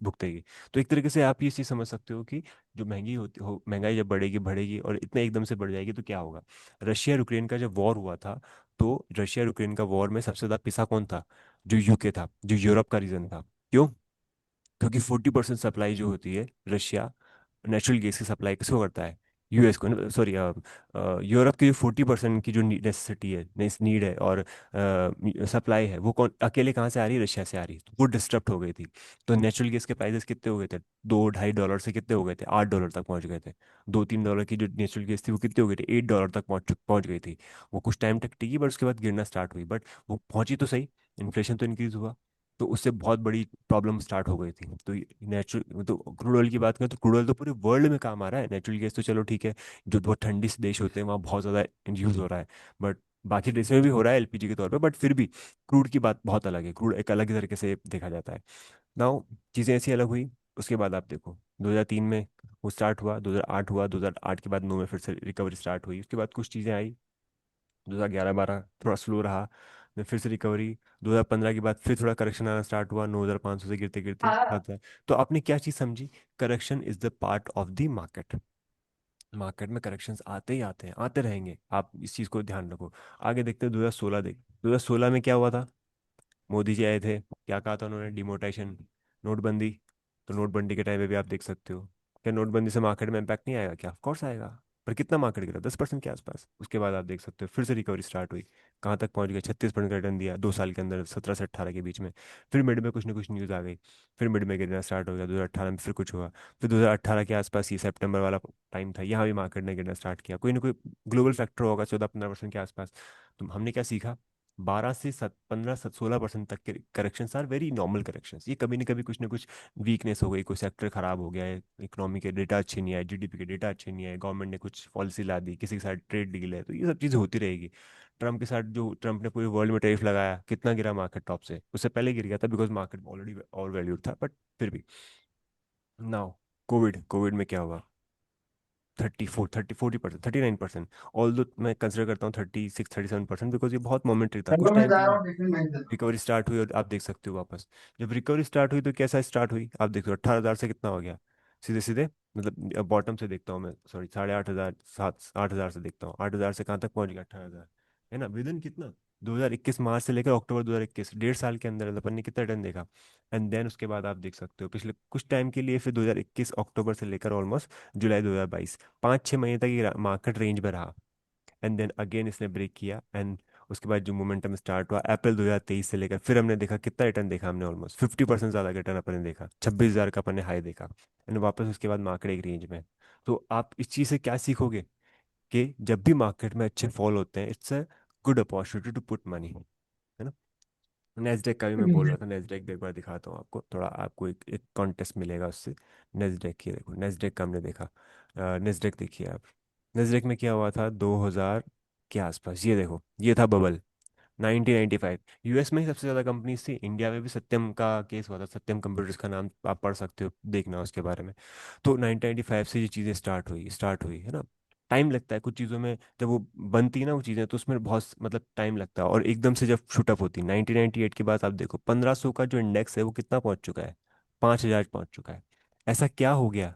भुगतेगी। तो एक तरीके से आप ये चीज़ समझ सकते हो कि जो महंगी होती हो, महंगाई जब बढ़ेगी बढ़ेगी और इतने एकदम से बढ़ जाएगी तो क्या होगा। रशिया यूक्रेन का जब वॉर हुआ था, तो रशिया यूक्रेन का वॉर में सबसे ज़्यादा पिसा कौन था? जो यूके था, जो यूरोप का रीजन था। क्यों? क्योंकि 40% सप्लाई जो होती है रशिया नेचुरल गैस की सप्लाई किसको करता है? यूएस को, सॉरी यूरोप की जो 40% की जो नेसेसिटी है, नीड है और सप्लाई है, वो कौन अकेले कहाँ से आ रही है? रशिया से आ रही है। तो वो डिस्टर्ब हो गई थी। तो नेचुरल गैस के प्राइसेस कितने हो गए थे? $2-2.5 से कितने हो गए थे? $8 तक पहुंच गए थे। $2-3 की जो नेचुरल गैस थी वो कितनी हो गई थी? $8 तक पहुंच गई थी। वो कुछ टाइम तक टिकी, बट उसके बाद गिरना स्टार्ट हुई, बट वो पहुंची तो सही। इन्फ्लेशन तो इंक्रीज हुआ, तो उससे बहुत बड़ी प्रॉब्लम स्टार्ट हो गई थी। तो नेचुरल तो क्रूड ऑयल की बात करें तो क्रूड ऑयल तो पूरे वर्ल्ड में काम आ रहा है। नेचुरल गैस तो चलो ठीक है, जो बहुत ठंडी से देश होते हैं वहाँ बहुत ज़्यादा यूज़ हो रहा है, बट बाकी देशों में भी हो रहा है एलपीजी के तौर पे, बट फिर भी क्रूड की बात बहुत अलग है, क्रूड एक अलग ही तरीके से देखा जाता है। नाउ चीज़ें ऐसी अलग हुई। उसके बाद आप देखो 2003 में वो स्टार्ट हुआ, 2008 हुआ, 2008 के बाद 9 में फिर से रिकवरी स्टार्ट हुई। उसके बाद कुछ चीज़ें आई, 2011-12 थोड़ा स्लो रहा, फिर से रिकवरी। 2015 के बाद फिर थोड़ा करेक्शन आना स्टार्ट हुआ, 9,500 से गिरते गिरते 7,000। तो आपने क्या चीज़ समझी? Correction is the part of the market. Market में करेक्शंस आते ही आते हैं, आते रहेंगे, आप इस चीज़ को ध्यान रखो। आगे देखते हैं 2016, देख 2016 में क्या हुआ था। मोदी जी आए थे, क्या कहा था उन्होंने? डिमोनेटाइजेशन, नोटबंदी। तो नोटबंदी के टाइम पे भी आप देख सकते हो, क्या नोटबंदी से मार्केट में इम्पैक्ट नहीं आएगा? क्या, ऑफ कोर्स आएगा। पर कितना मार्केट गिरा? 10% के आसपास। उसके बाद आप देख सकते हो फिर से रिकवरी स्टार्ट हुई, कहाँ तक पहुंच गया? 36% का रिटर्न दिया 2 साल के अंदर, 17 से 18 के बीच में। फिर मिड में कुछ ना कुछ न्यूज़ आ गई, फिर मिड में गिरना स्टार्ट हो गया। 2018 में फिर कुछ हुआ, फिर 2018 के आसपास, ये सितंबर वाला टाइम था, यहाँ भी मार्केट ने गिरना स्टार्ट किया। कोई ना कोई ग्लोबल फैक्टर होगा 14-15% के आसपास। तो हमने क्या सीखा? 12 से 15 16% तक के corrections are very normal corrections. ये कभी न कभी कुछ ना कुछ वीकनेस हो गई, कोई सेक्टर खराब हो गया है, इकोनॉमी के डेटा अच्छे नहीं आए, जीडीपी के डेटा अच्छे नहीं आए, गवर्नमेंट ने कुछ पॉलिसी ला दी, किसी के साथ ट्रेड डील है, तो ये सब चीज़ें होती रहेगी। ट्रम्प के साथ जो ट्रम्प ने पूरे वर्ल्ड में टैरिफ लगाया, कितना गिरा मार्केट? टॉप से उससे पहले गिर गया था, because market already over valued था, बट फिर भी। नाउ कोविड, कोविड में क्या हुआ? 40% 39%। ऑल दो मैं कंसिडर करता हूँ 36-37%, बिकॉज ये बहुत मोमेंटरी था, कुछ चलो मैं टाइम के जा रहा लिए। हूँ टिफिन भेज देता रिकवरी स्टार्ट हुई और आप देख सकते हो वापस, जब रिकवरी स्टार्ट हुई तो कैसा स्टार्ट हुई आप देखो, 18,000 से कितना हो गया? सीधे सीधे, मतलब बॉटम से देखता हूँ मैं, सॉरी 8,500, 8,000 से देखता हूँ, 8,000 से कहाँ तक पहुंच गया? 18,000, है ना। विद इन कितना, 2021 मार्च से लेकर अक्टूबर 2021, 1.5 साल के अंदर अपन ने कितना रिटर्न देखा। एंड देन उसके बाद आप देख सकते हो पिछले कुछ टाइम के लिए, फिर 2021 अक्टूबर से लेकर ऑलमोस्ट जुलाई 2022, 5-6 महीने तक ये मार्केट रेंज में रहा। एंड देन अगेन इसने ब्रेक किया, एंड उसके बाद जो मोमेंटम स्टार्ट हुआ अप्रैल 2023 से लेकर, फिर हमने देखा कितना रिटर्न देखा हमने, ऑलमोस्ट 50% ज़्यादा रिटर्न अपन ने देखा, 26,000 का अपन ने हाई देखा। एंड वापस उसके बाद मार्केट एक रेंज में है। तो आप इस चीज़ से क्या सीखोगे? कि जब भी मार्केट में अच्छे फॉल होते हैं, it's a good opportunity to put money, है ना। नेस्डेक का भी मैं बोल हूँ। रहा था, नेस्डेक एक बार दिखाता हूँ आपको, थोड़ा आपको एक कॉन्टेस्ट मिलेगा उससे। नेस्डेक की देखो, नेस्डेक का हमने देखा, नेस्डेक देखिए आप। नेस्डेक में क्या हुआ था 2000 के आसपास? ये देखो, ये था बबल 1995। यूएस में ही सबसे ज़्यादा कंपनीज थी, इंडिया में भी सत्यम का केस हुआ था, सत्यम कंप्यूटर्स का नाम आप पढ़ सकते हो, देखना उसके बारे में। तो 1995 से ये चीज़ें स्टार्ट हुई है ना। टाइम लगता है कुछ चीज़ों में, जब वो बनती है ना वो चीज़ें, तो उसमें बहुत मतलब टाइम लगता है, और एकदम से जब शूटअप होती है 1998 के बाद, आप देखो 1500 का जो इंडेक्स है वो कितना पहुंच चुका है, 5000 पहुंच चुका है। ऐसा क्या हो गया?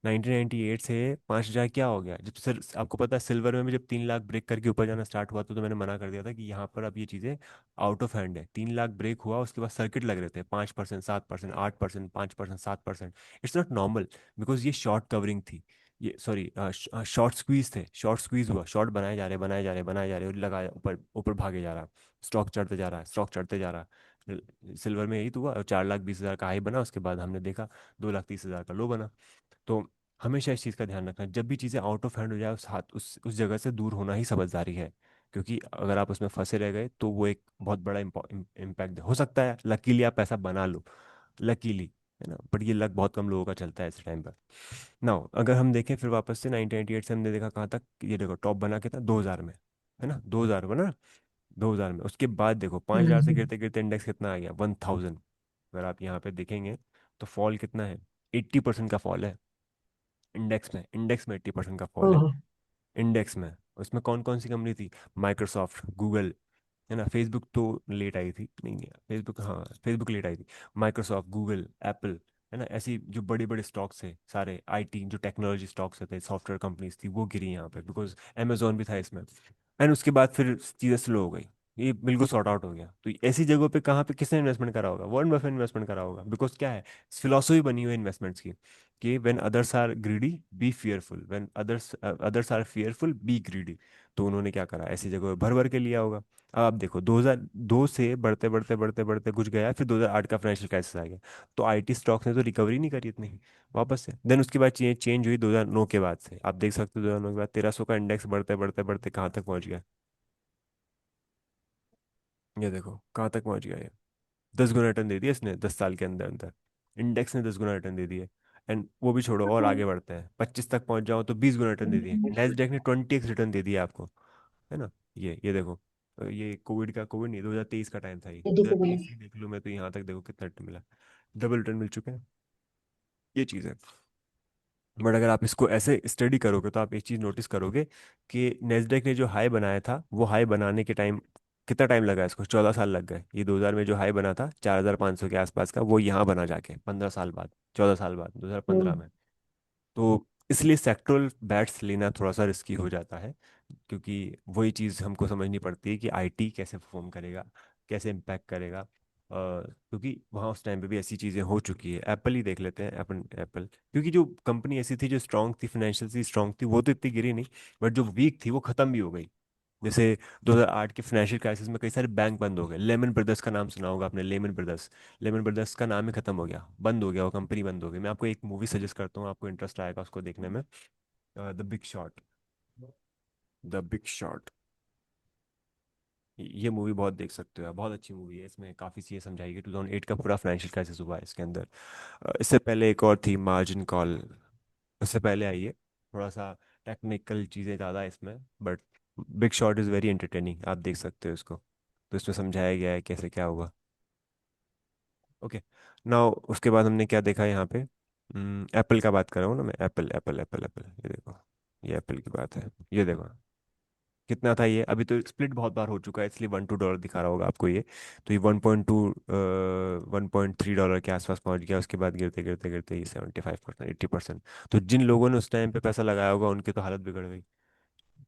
1998 से 5000 क्या हो गया? जब सर आपको पता है सिल्वर में भी जब 3 लाख ब्रेक करके ऊपर जाना स्टार्ट हुआ, तो मैंने मना कर दिया था कि यहाँ पर अब ये चीज़ें आउट ऑफ हैंड है। 3 लाख ब्रेक हुआ, उसके बाद सर्किट लग रहे थे 5%, 7%, 8%, 5%, 7%। इट्स नॉट नॉर्मल, बिकॉज ये शॉर्ट कवरिंग थी, ये सॉरी शॉर्ट स्क्वीज थे, शॉर्ट स्क्वीज हुआ, शॉर्ट बनाए जा रहे, बनाए जा रहे, बनाए जा रहे, और लगाया ऊपर ऊपर भागे जा रहा, स्टॉक चढ़ते जा रहा है, स्टॉक चढ़ते जा रहा है। सिल्वर में यही तो हुआ, 4,20,000 का हाई बना, उसके बाद हमने देखा 2,30,000 का लो बना। तो हमेशा इस चीज़ का ध्यान रखना, जब भी चीज़ें आउट ऑफ हैंड हो जाए, उस हाथ उस जगह से दूर होना ही समझदारी है। क्योंकि अगर आप उसमें फंसे रह गए तो वो एक बहुत बड़ा इम्पैक्ट हो सकता है। लकीली आप पैसा बना लो, लकीली, है ना, बट ये लक बहुत कम लोगों का चलता है इस टाइम पर। नाउ अगर हम देखें फिर वापस से 1998 से हमने देखा कहाँ तक, ये देखो टॉप बना के था 2000 में, है ना, 2000 बना, 2000 में। उसके बाद देखो 5000 से हम्म। गिरते गिरते इंडेक्स कितना आ गया, 1000। अगर आप यहाँ पे देखेंगे तो फॉल कितना है, 80% का फॉल है। इंडेक्स में 80% का फॉल है। ओहो। इंडेक्स में उसमें कौन कौन सी कंपनी थी? माइक्रोसॉफ्ट, गूगल, है ना, फेसबुक तो लेट आई थी, नहीं है फेसबुक, हाँ फेसबुक लेट आई थी। माइक्रोसॉफ्ट, गूगल, एप्पल, है ना, ऐसी जो बड़े बड़े स्टॉक्स थे सारे, आईटी जो टेक्नोलॉजी स्टॉक्स थे, सॉफ्टवेयर कंपनीज थी, वो गिरी यहाँ पे, बिकॉज अमेजोन भी था इसमें। एंड उसके बाद फिर चीज़ें स्लो हो गई, ये बिल्कुल सॉर्ट आउट हो गया। तो ऐसी जगहों पे कहाँ पे किसने इन्वेस्टमेंट करा होगा? वॉरेन बफेट इन्वेस्टमेंट करा होगा, बिकॉज क्या है, फिलोसफी बनी हुई है इन्वेस्टमेंट्स की, कि when others are greedy be fearful, when others are fearful be greedy. तो उन्होंने क्या करा, ऐसी जगह भर भर के लिया होगा। अब आप देखो 2002 से बढ़ते बढ़ते बढ़ते बढ़ते कुछ गया, फिर 2008 का फाइनेंशियल क्राइसिस आ गया। तो आईटी स्टॉक्स ने तो रिकवरी नहीं करी इतनी वापस से। देन उसके बाद चेंज चेंज हुई 2009 के बाद से, आप देख सकते हो 2009 के बाद 1300 का इंडेक्स बढ़ते बढ़ते बढ़ते कहाँ तक पहुंच गया, ये देखो कहाँ तक पहुंच गया ये। 10 गुना रिटर्न दे दिया इसने 10 साल के अंदर अंदर, इंडेक्स ने 10 गुना रिटर्न दे दिए। एंड वो भी छोड़ो, और आगे बढ़ते हैं, 25 तक पहुंच जाओ तो 20 गुना रिटर्न दे दिए, नेस्डैक ने 20x रिटर्न दे दिया आपको, है ना। ये देखो, ये कोविड नहीं, 2023 का टाइम था, ये एटी 2023 सेवन ही देख लो, मैं तो यहाँ तक देखो कितना रिटर्न मिला, डबल रिटर्न मिल चुके हैं। ये चीज़ है। बट अगर आप इसको ऐसे स्टडी करोगे तो आप एक चीज़ नोटिस करोगे कि नेस्डेक ने जो हाई बनाया था, वो हाई बनाने के टाइम कितना टाइम लगा इसको, 14 साल लग गए। ये 2000 में जो हाई बना था 4500 के आसपास का, वो यहाँ बना जाके 15 साल बाद, 14 साल बाद, 2015 में। तो इसलिए सेक्टरल बैट्स लेना थोड़ा सा रिस्की हो जाता है, क्योंकि वही चीज़ हमको समझनी पड़ती है कि आईटी कैसे परफॉर्म करेगा, कैसे इम्पैक्ट करेगा। क्योंकि वहाँ उस टाइम पे भी ऐसी चीज़ें हो चुकी है। एप्पल ही देख लेते हैं, एप्पल एप्पल क्योंकि जो कंपनी ऐसी थी जो स्ट्रांग थी, फाइनेंशियली स्ट्रांग थी, वो तो इतनी गिरी नहीं, बट जो वीक थी वो ख़त्म भी हो गई। जैसे 2008 के फाइनेंशियल क्राइसिस में कई सारे बैंक बंद हो गए। लेमन ब्रदर्स का नाम सुना होगा आपने, लेमन ब्रदर्स। लेमन ब्रदर्स का नाम ही खत्म हो गया, बंद हो गया, वो कंपनी बंद हो गई। मैं आपको एक मूवी सजेस्ट करता हूँ, आपको इंटरेस्ट आएगा उसको देखने में, the big shot. The big shot, ये मूवी बहुत देख सकते हो आप, बहुत अच्छी मूवी है। इसमें काफ़ी चीज़ें समझाई गई, 2008 का पूरा फाइनेंशियल क्राइसिस हुआ है इसके अंदर। इससे पहले एक और थी मार्जिन कॉल, उससे पहले आई है। थोड़ा सा टेक्निकल चीज़ें ज़्यादा है इसमें, but big shot is very entertaining, आप देख सकते हो इसको। तो इसमें समझाया गया है कैसे क्या होगा। ओके, नाउ उसके बाद हमने क्या देखा यहाँ पे, एप्पल का बात कर रहा हूँ ना मैं, एप्पल एप्पल एप्पल एप्पल, ये देखो, ये एप्पल की बात है। ये देखो कितना था ये, अभी तो स्प्लिट बहुत बार हो चुका है, इसलिए $1-2 दिखा रहा होगा आपको ये। तो ये 1.3 डॉलर के आसपास पहुंच गया, उसके बाद गिरते गिरते गिरते ये 75%, 80%। तो जिन लोगों ने उस टाइम पे पैसा लगाया होगा उनकी तो हालत बिगड़ गई।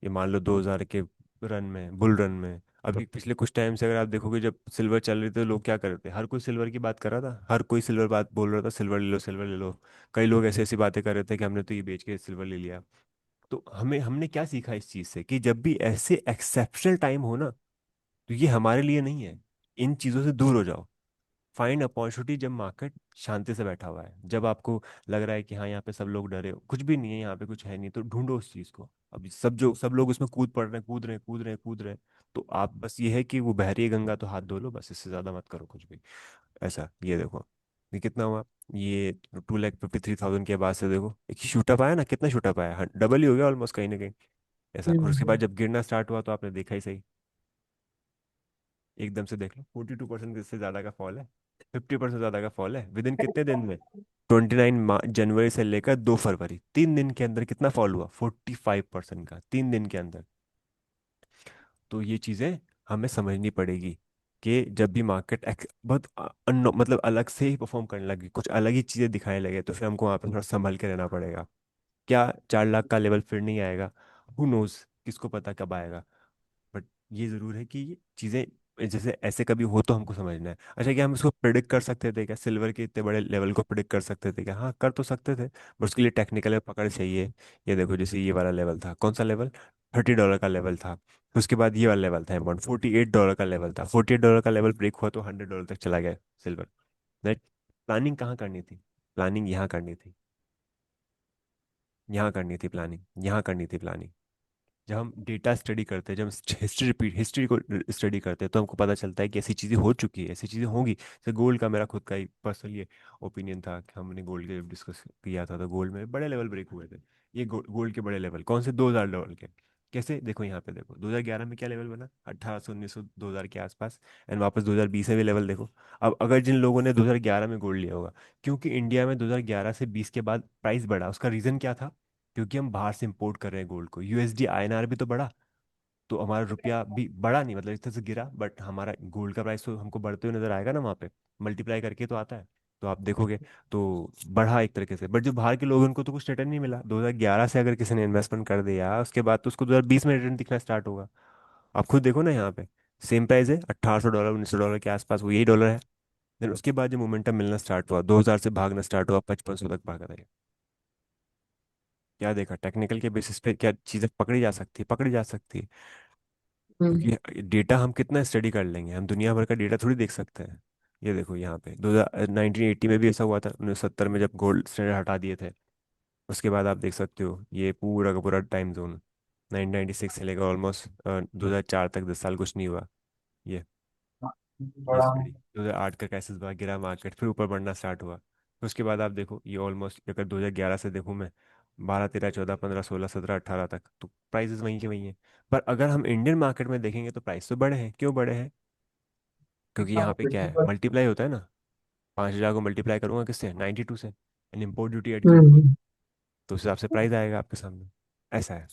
ये मान लो 2000 के रन में, बुल रन में। अभी पिछले कुछ टाइम से अगर आप देखोगे, जब सिल्वर चल रही थी तो लोग क्या कर रहे थे, हर कोई सिल्वर की बात कर रहा था, हर कोई सिल्वर बात बोल रहा था, सिल्वर ले लो, सिल्वर ले लो। कई लोग ऐसी ऐसी बातें कर रहे थे कि हमने तो ये बेच के सिल्वर ले लिया। तो हमने क्या सीखा इस चीज से, कि जब भी ऐसे एक्सेप्शनल टाइम हो ना, तो ये हमारे लिए नहीं है, इन चीजों से दूर हो जाओ। फाइंड अपॉर्चुनिटी जब मार्केट शांति से बैठा हुआ है, जब आपको लग रहा है कि हाँ यहाँ पे सब लोग डरे हो, कुछ भी नहीं है यहाँ पे, कुछ है नहीं, तो ढूंढो उस चीज को। अभी सब लोग उसमें कूद पड़ रहे हैं, कूद रहे हैं, कूद रहे हैं, कूद रहे हैं। तो आप बस ये है कि वो बह रही है गंगा तो हाथ धो लो, बस इससे ज्यादा मत करो कुछ भी। ऐसा, ये देखो, ये कितना हुआ, ये 2,53,000 के बाद से देखो एक शूटअप आया ना, कितना शूटअप आया, डबल ही हो गया ऑलमोस्ट, कहीं ना कहीं। ऐसा, और उसके बाद जब गिरना स्टार्ट हुआ तो आपने देखा ही सही। एकदम से देख लो 42% से ज़्यादा का फॉल है, 50% ज़्यादा का फॉल है विद इन कितने दिन में? 29 जनवरी से लेकर 2 फरवरी, 3 दिन के अंदर कितना फॉल हुआ? 45% का, 3 दिन के अंदर। तो ये चीज़ें हमें समझनी पड़ेगी कि जब भी मार्केट बहुत मतलब अलग से ही परफॉर्म करने लगी, कुछ अलग ही चीज़ें दिखाने लगे, तो फिर हमको वहाँ पे थोड़ा संभल के रहना पड़ेगा। क्या 4 लाख का लेवल फिर नहीं आएगा? हु नोज, किसको पता कब आएगा। बट ये जरूर है कि ये चीजें जैसे ऐसे कभी हो तो हमको समझना है। अच्छा, क्या हम इसको प्रिडिक्ट कर सकते थे क्या? सिल्वर के इतने बड़े लेवल को प्रिडिक्ट कर सकते थे क्या? हाँ, कर तो सकते थे, बट उसके लिए टेक्निकल पकड़ चाहिए। ये देखो, जैसे ये वाला लेवल था, कौन सा लेवल? $30 का लेवल था। उसके बाद ये वाला लेवल था अमाउंट, $48 का लेवल था। $48 का लेवल ब्रेक हुआ तो $100 तक चला गया सिल्वर। राइट। प्लानिंग कहाँ करनी थी? प्लानिंग यहाँ करनी थी, यहाँ करनी थी प्लानिंग, यहाँ करनी थी प्लानिंग। जब हम डेटा स्टडी करते हैं, जब हम हिस्ट्री को स्टडी करते हैं, तो हमको पता चलता है कि ऐसी चीज़ें हो चुकी है, ऐसी चीज़ें होंगी। जैसे गोल्ड का मेरा खुद का ही पर्सनल ये ओपिनियन था कि हमने गोल्ड के डिस्कस किया था, तो गोल्ड में बड़े लेवल ब्रेक हुए थे। ये गोल्ड के बड़े लेवल कौन से? $2000 के। कैसे? देखो यहाँ पे देखो, 2011 में क्या लेवल बना? 1800, 1900, 2000 के आसपास। एंड वापस 2020 में भी लेवल देखो। अब अगर जिन लोगों ने 2011 में गोल्ड लिया होगा, क्योंकि इंडिया में 2011 से 20 के बाद प्राइस बढ़ा, उसका रीज़न क्या था? क्योंकि हम बाहर से इंपोर्ट कर रहे हैं गोल्ड को, यूएसडी आईएनआर भी तो बढ़ा, तो हमारा रुपया भी बढ़ा नहीं, मतलब इस तरह से गिरा, बट हमारा गोल्ड का प्राइस तो हमको बढ़ते हुए नजर आएगा ना वहाँ पे, मल्टीप्लाई करके तो आता है। तो आप देखोगे तो बढ़ा एक तरीके से, बट जो बाहर के लोग हैं उनको तो कुछ रिटर्न नहीं मिला। 2011 से अगर किसी ने इन्वेस्टमेंट कर दिया, उसके बाद तो उसको 2020 में रिटर्न दिखना स्टार्ट होगा। आप खुद देखो ना यहाँ पे, सेम प्राइस है, $1800, $1900 के आसपास, वो यही डॉलर है। देन उसके बाद जो मोमेंटम मिलना स्टार्ट हुआ, 2000 से भागना स्टार्ट हुआ, 5500 तक भागा था। क्या देखा? टेक्निकल के बेसिस पे क्या चीज़ें पकड़ी जा सकती है? पकड़ी जा सकती है, हम्म। क्योंकि डेटा हम कितना स्टडी कर लेंगे, हम दुनिया भर का डेटा थोड़ी देख सकते हैं। ये देखो यहाँ पे 1980 में भी ऐसा हुआ था, 1970 में जब गोल्ड स्टैंडर्ड हटा दिए थे। उसके बाद आप देख सकते हो ये पूरा का पूरा टाइम जोन, 1996 से लेकर ऑलमोस्ट 2004 तक, 10 साल कुछ नहीं हुआ। ये ये स्टडी 2008 का कैसे हुआ, गिरा मार्केट, फिर ऊपर बढ़ना स्टार्ट हुआ। फिर उसके बाद आप देखो, ये ऑलमोस्ट अगर 2011 से देखूँ मैं, 12, 13, 14, 15, 16, 17, 18 तक, तो प्राइसेस वहीं के वहीं हैं। पर अगर हम इंडियन मार्केट में देखेंगे तो प्राइस तो बढ़े हैं। क्यों बढ़े हैं? क्योंकि यहाँ पे क्या है, मल्टीप्लाई होता है ना। 5000 को मल्टीप्लाई करूंगा किससे? 92 से, एंड इम्पोर्ट ड्यूटी ऐड करूंगा, हम्म। तो उस हिसाब से प्राइस आएगा आपके सामने। ऐसा है।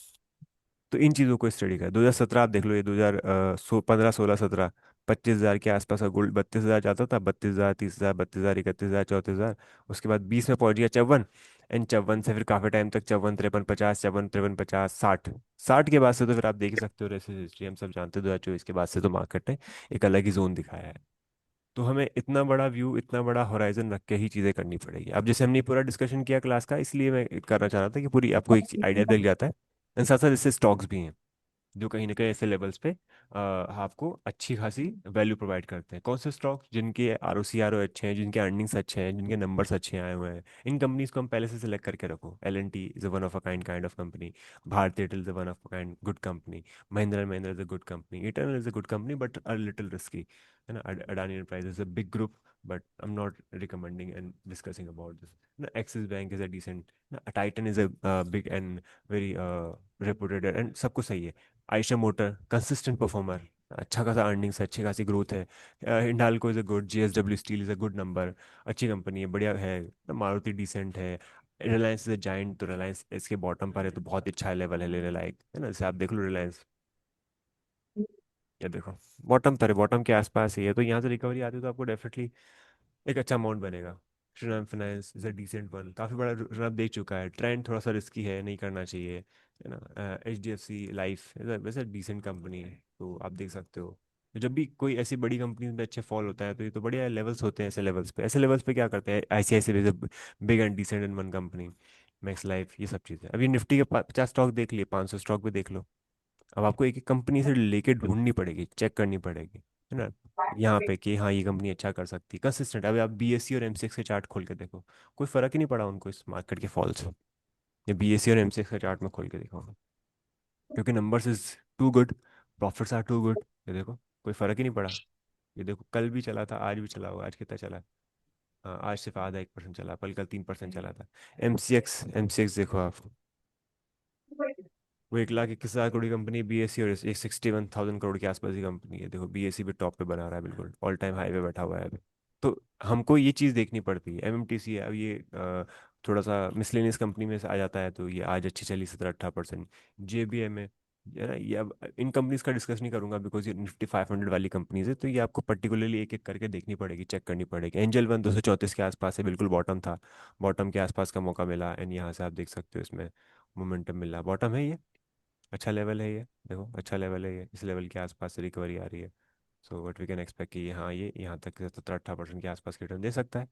तो इन चीज़ों को स्टडी कर, 2017 आप देख लो, ये 2015, 16, 17, 25,000 के आसपास का गोल्ड, 32,000 जाता था, 32,000, 30,000, 32,000, 31,000, 34,000। उसके बाद 20 में पहुंच गया 54, एंड 54 से फिर काफ़ी टाइम तक 54, 53, 50, 54, 53, 50, 60। 60 के बाद से तो फिर आप देख ही सकते हो, रेसिस हिस्ट्री हम सब जानते हैं, 2024 के बाद से तो मार्केट ने एक अलग ही जोन दिखाया है। तो हमें इतना बड़ा व्यू, इतना बड़ा होराइजन रख के ही चीज़ें करनी पड़ेगी। अब जैसे हमने पूरा डिस्कशन किया क्लास का, इसलिए मैं करना चाह रहा था कि पूरी आपको एक आइडिया मिल जाता है। एंड साथ साथ इससे स्टॉक्स भी हैं जो कहीं ना कहीं ऐसे लेवल्स पे आपको अच्छी खासी वैल्यू प्रोवाइड करते हैं। कौन से स्टॉक्स? जिनके R O C R O अच्छे हैं, जिनके अर्निंग्स अच्छे हैं, जिनके नंबर्स अच्छे आए हुए हैं, इन कंपनीज को हम पहले से सिलेक्ट करके रखो। L&T is one of a kind of company, Bharti Airtel is one of a kind good company, Mahindra and Mahindra is a good company, Eternal is a good company but a little risky, है ना। Adani enterprise is a big group, but I am not recommending and discussing about this ना। Axis bank is a decent ना, Titan is a big and very reputed and सब कुछ सही है। आयशा मोटर कंसिस्टेंट परफॉर्मर, अच्छा खासा अर्निंग्स है, अच्छी खासी ग्रोथ है। Hindalco is a good, JSW steel is a good number, अच्छी कंपनी है, बढ़िया है। मारुति डिसेंट है। रिलायंस इज अ जाइंट, तो रिलायंस इसके बॉटम पर है, तो बहुत ही अच्छा लेवल है लेने लायक, है ना। जैसे आप देख लो रिलायंस, ये देखो बॉटम पर है, बॉटम के आसपास ही है, तो यहाँ से रिकवरी आती है तो आपको डेफिनेटली एक अच्छा अमाउंट बनेगा। Shriram finance is a decent one, काफ़ी बड़ा रन देख चुका है, ट्रेंड थोड़ा सा रिस्की है, नहीं करना चाहिए, है ना। HDFC लाइफ वैसे डिसेंट कंपनी है, तो आप देख सकते हो। तो जब भी कोई ऐसी बड़ी कंपनी में अच्छे फॉल होता है, तो ये तो बढ़िया लेवल्स होते हैं। ऐसे लेवल्स पे क्या करते हैं? ICICI big and decent in one company, Max Life, ये सब चीज़ें। अभी निफ्टी के 50 स्टॉक देख लिए, 500 स्टॉक भी देख लो। अब आपको एक एक कंपनी से लेके ढूंढनी पड़ेगी, चेक करनी पड़ेगी, है ना। यहाँ पे कि हाँ ये कंपनी अच्छा कर सकती है, कंसिस्टेंट। अभी आप BSE और MCX के चार्ट खोल के देखो, कोई फर्क ही नहीं पड़ा उनको इस मार्केट के फॉल से। ये BSE और MCX का चार्ट में खोल के देखो, क्योंकि numbers is too good, profits are too good. ये देखो, कोई फर्क ही नहीं पड़ा। ये देखो, कल भी चला था, आज भी चला होगा। आज कितना चला? हाँ, आज सिर्फ आधा 1% चला, कल कल 3% चला था। MCX देखो आप, वो 1,21,000 करोड़ की कंपनी बीएससी, और एक 61,000 करोड़ के आसपास की कंपनी है। देखो बीएससी भी टॉप पे बना रहा है, बिल्कुल ऑल टाइम हाई पे बैठा हुआ है अभी। तो हमको ये चीज़ देखनी पड़ती है। एमएमटीसी है अब ये थोड़ा सा मिसलेनियस कंपनी में से आ जाता है, तो ये आज अच्छी चली 17-18%। जेबीएम है ना, ये अब इन कंपनीज का डिस्कस नहीं करूंगा बिकॉज ये Nifty 500 वाली कंपनीज है, तो ये आपको पर्टिकुलरली एक एक करके देखनी पड़ेगी, चेक करनी पड़ेगी। एंजल वन 234 के आसपास है, बिल्कुल बॉटम था, बॉटम के आसपास का मौका मिला, एंड यहाँ से आप देख सकते हो इसमें मोमेंटम मिला, बॉटम है ये, अच्छा लेवल है ये। देखो अच्छा लेवल है ये, इस लेवल के आसपास से रिकवरी आ रही है। So what we can expect कि हाँ ये यहाँ तक 17-18% के आसपास रिटर्न दे सकता है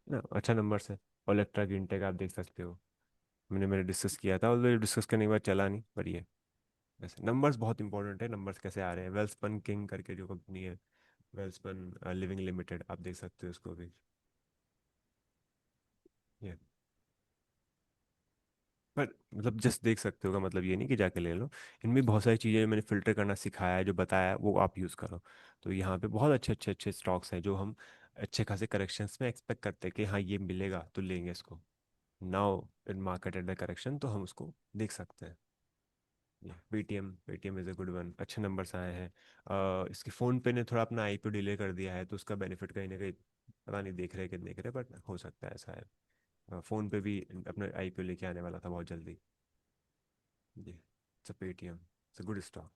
ना, अच्छा नंबर से। और इलेक्ट्रा ग्रीनटेक आप देख सकते हो, मैंने डिस्कस किया था, ऑल्दो डिस्कस करने के बाद चला नहीं, पर ये वैसे नंबर्स बहुत इंपॉर्टेंट है, नंबर्स कैसे आ रहे हैं। वेल्सपन किंग करके जो कंपनी है, वेल्सपन लिविंग लिमिटेड, आप देख सकते हो इसको भी। ये पर मतलब जस्ट देख सकते हो का मतलब ये नहीं कि जाके ले लो। इनमें बहुत सारी चीज़ें मैंने फिल्टर करना सिखाया है, जो बताया है वो आप यूज़ करो। तो यहाँ पे बहुत अच्छे अच्छे अच्छे स्टॉक्स हैं जो हम अच्छे खासे करेक्शंस में एक्सपेक्ट करते हैं कि हाँ ये मिलेगा तो लेंगे इसको। Now in market at the correction, तो हम उसको देख सकते हैं। Paytm, Paytm is a good one, अच्छे नंबर्स आए हैं। इसके फ़ोन पे ने थोड़ा अपना आईपीओ डिले कर दिया है, तो उसका बेनिफिट कहीं ना कहीं पता नहीं देख रहे कि नहीं देख रहे, बट हो सकता है ऐसा है। फ़ोन पे भी अपना आईपीओ लेके आने वाला था बहुत जल्दी। जी, it's Paytm, it's good stock.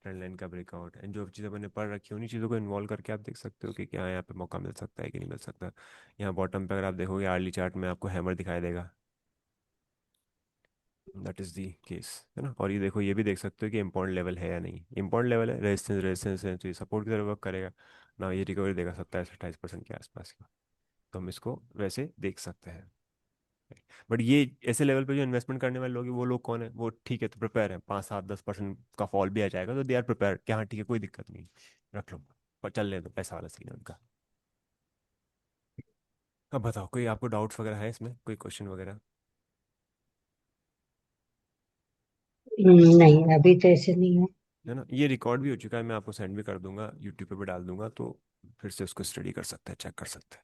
Trend line का ब्रेकआउट एंड जो चीज़ें मैंने पढ़ रखी है उन्हीं चीज़ों को इन्वॉल्व करके आप देख सकते हो कि क्या यहाँ पे मौका मिल सकता है कि नहीं मिल सकता। यहाँ बॉटम पे अगर आप देखोगे आर्ली चार्ट में आपको हैमर दिखाई देगा, दैट इज़ दी केस, है ना। और ये देखो, ये भी देख सकते हो कि इम्पोर्टेंट लेवल है या नहीं, इम्पोर्टेंट लेवल है, रेजिस्टेंस रेजिस्टेंस है, तो ये सपोर्ट की तरह वर्क करेगा ना। ये रिकवरी देगा 27-28% के आसपास का, तो हम इसको वैसे देख सकते हैं। बट ये ऐसे लेवल पे जो इन्वेस्टमेंट करने वाले लोग हैं, वो लोग कौन है, वो ठीक है तो प्रिपेयर है, 5-7-10% का फॉल भी आ जाएगा तो दे आर प्रिपेयर कि हाँ ठीक है कोई दिक्कत नहीं, रख लो, पर चलने दो, पैसा वाला सीन है उनका। अब बताओ, कोई आपको डाउट्स वगैरह है इसमें, कोई क्वेश्चन वगैरह? नहीं, अभी तो ऐसे नहीं है। है ना, ये रिकॉर्ड भी हो चुका है, मैं आपको सेंड भी कर दूंगा, यूट्यूब पे भी डाल दूंगा, तो फिर से उसको स्टडी कर सकते हैं, चेक कर सकते हैं।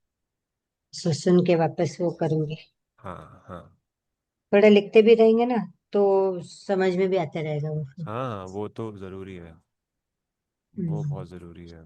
सुन के वापस वो करूंगी। हाँ हाँ। थोड़ा लिखते भी रहेंगे ना, तो समझ में भी आता रहेगा वो फिर। हाँ हाँ, वो तो ज़रूरी है, वो हम्म। बहुत ज़रूरी है।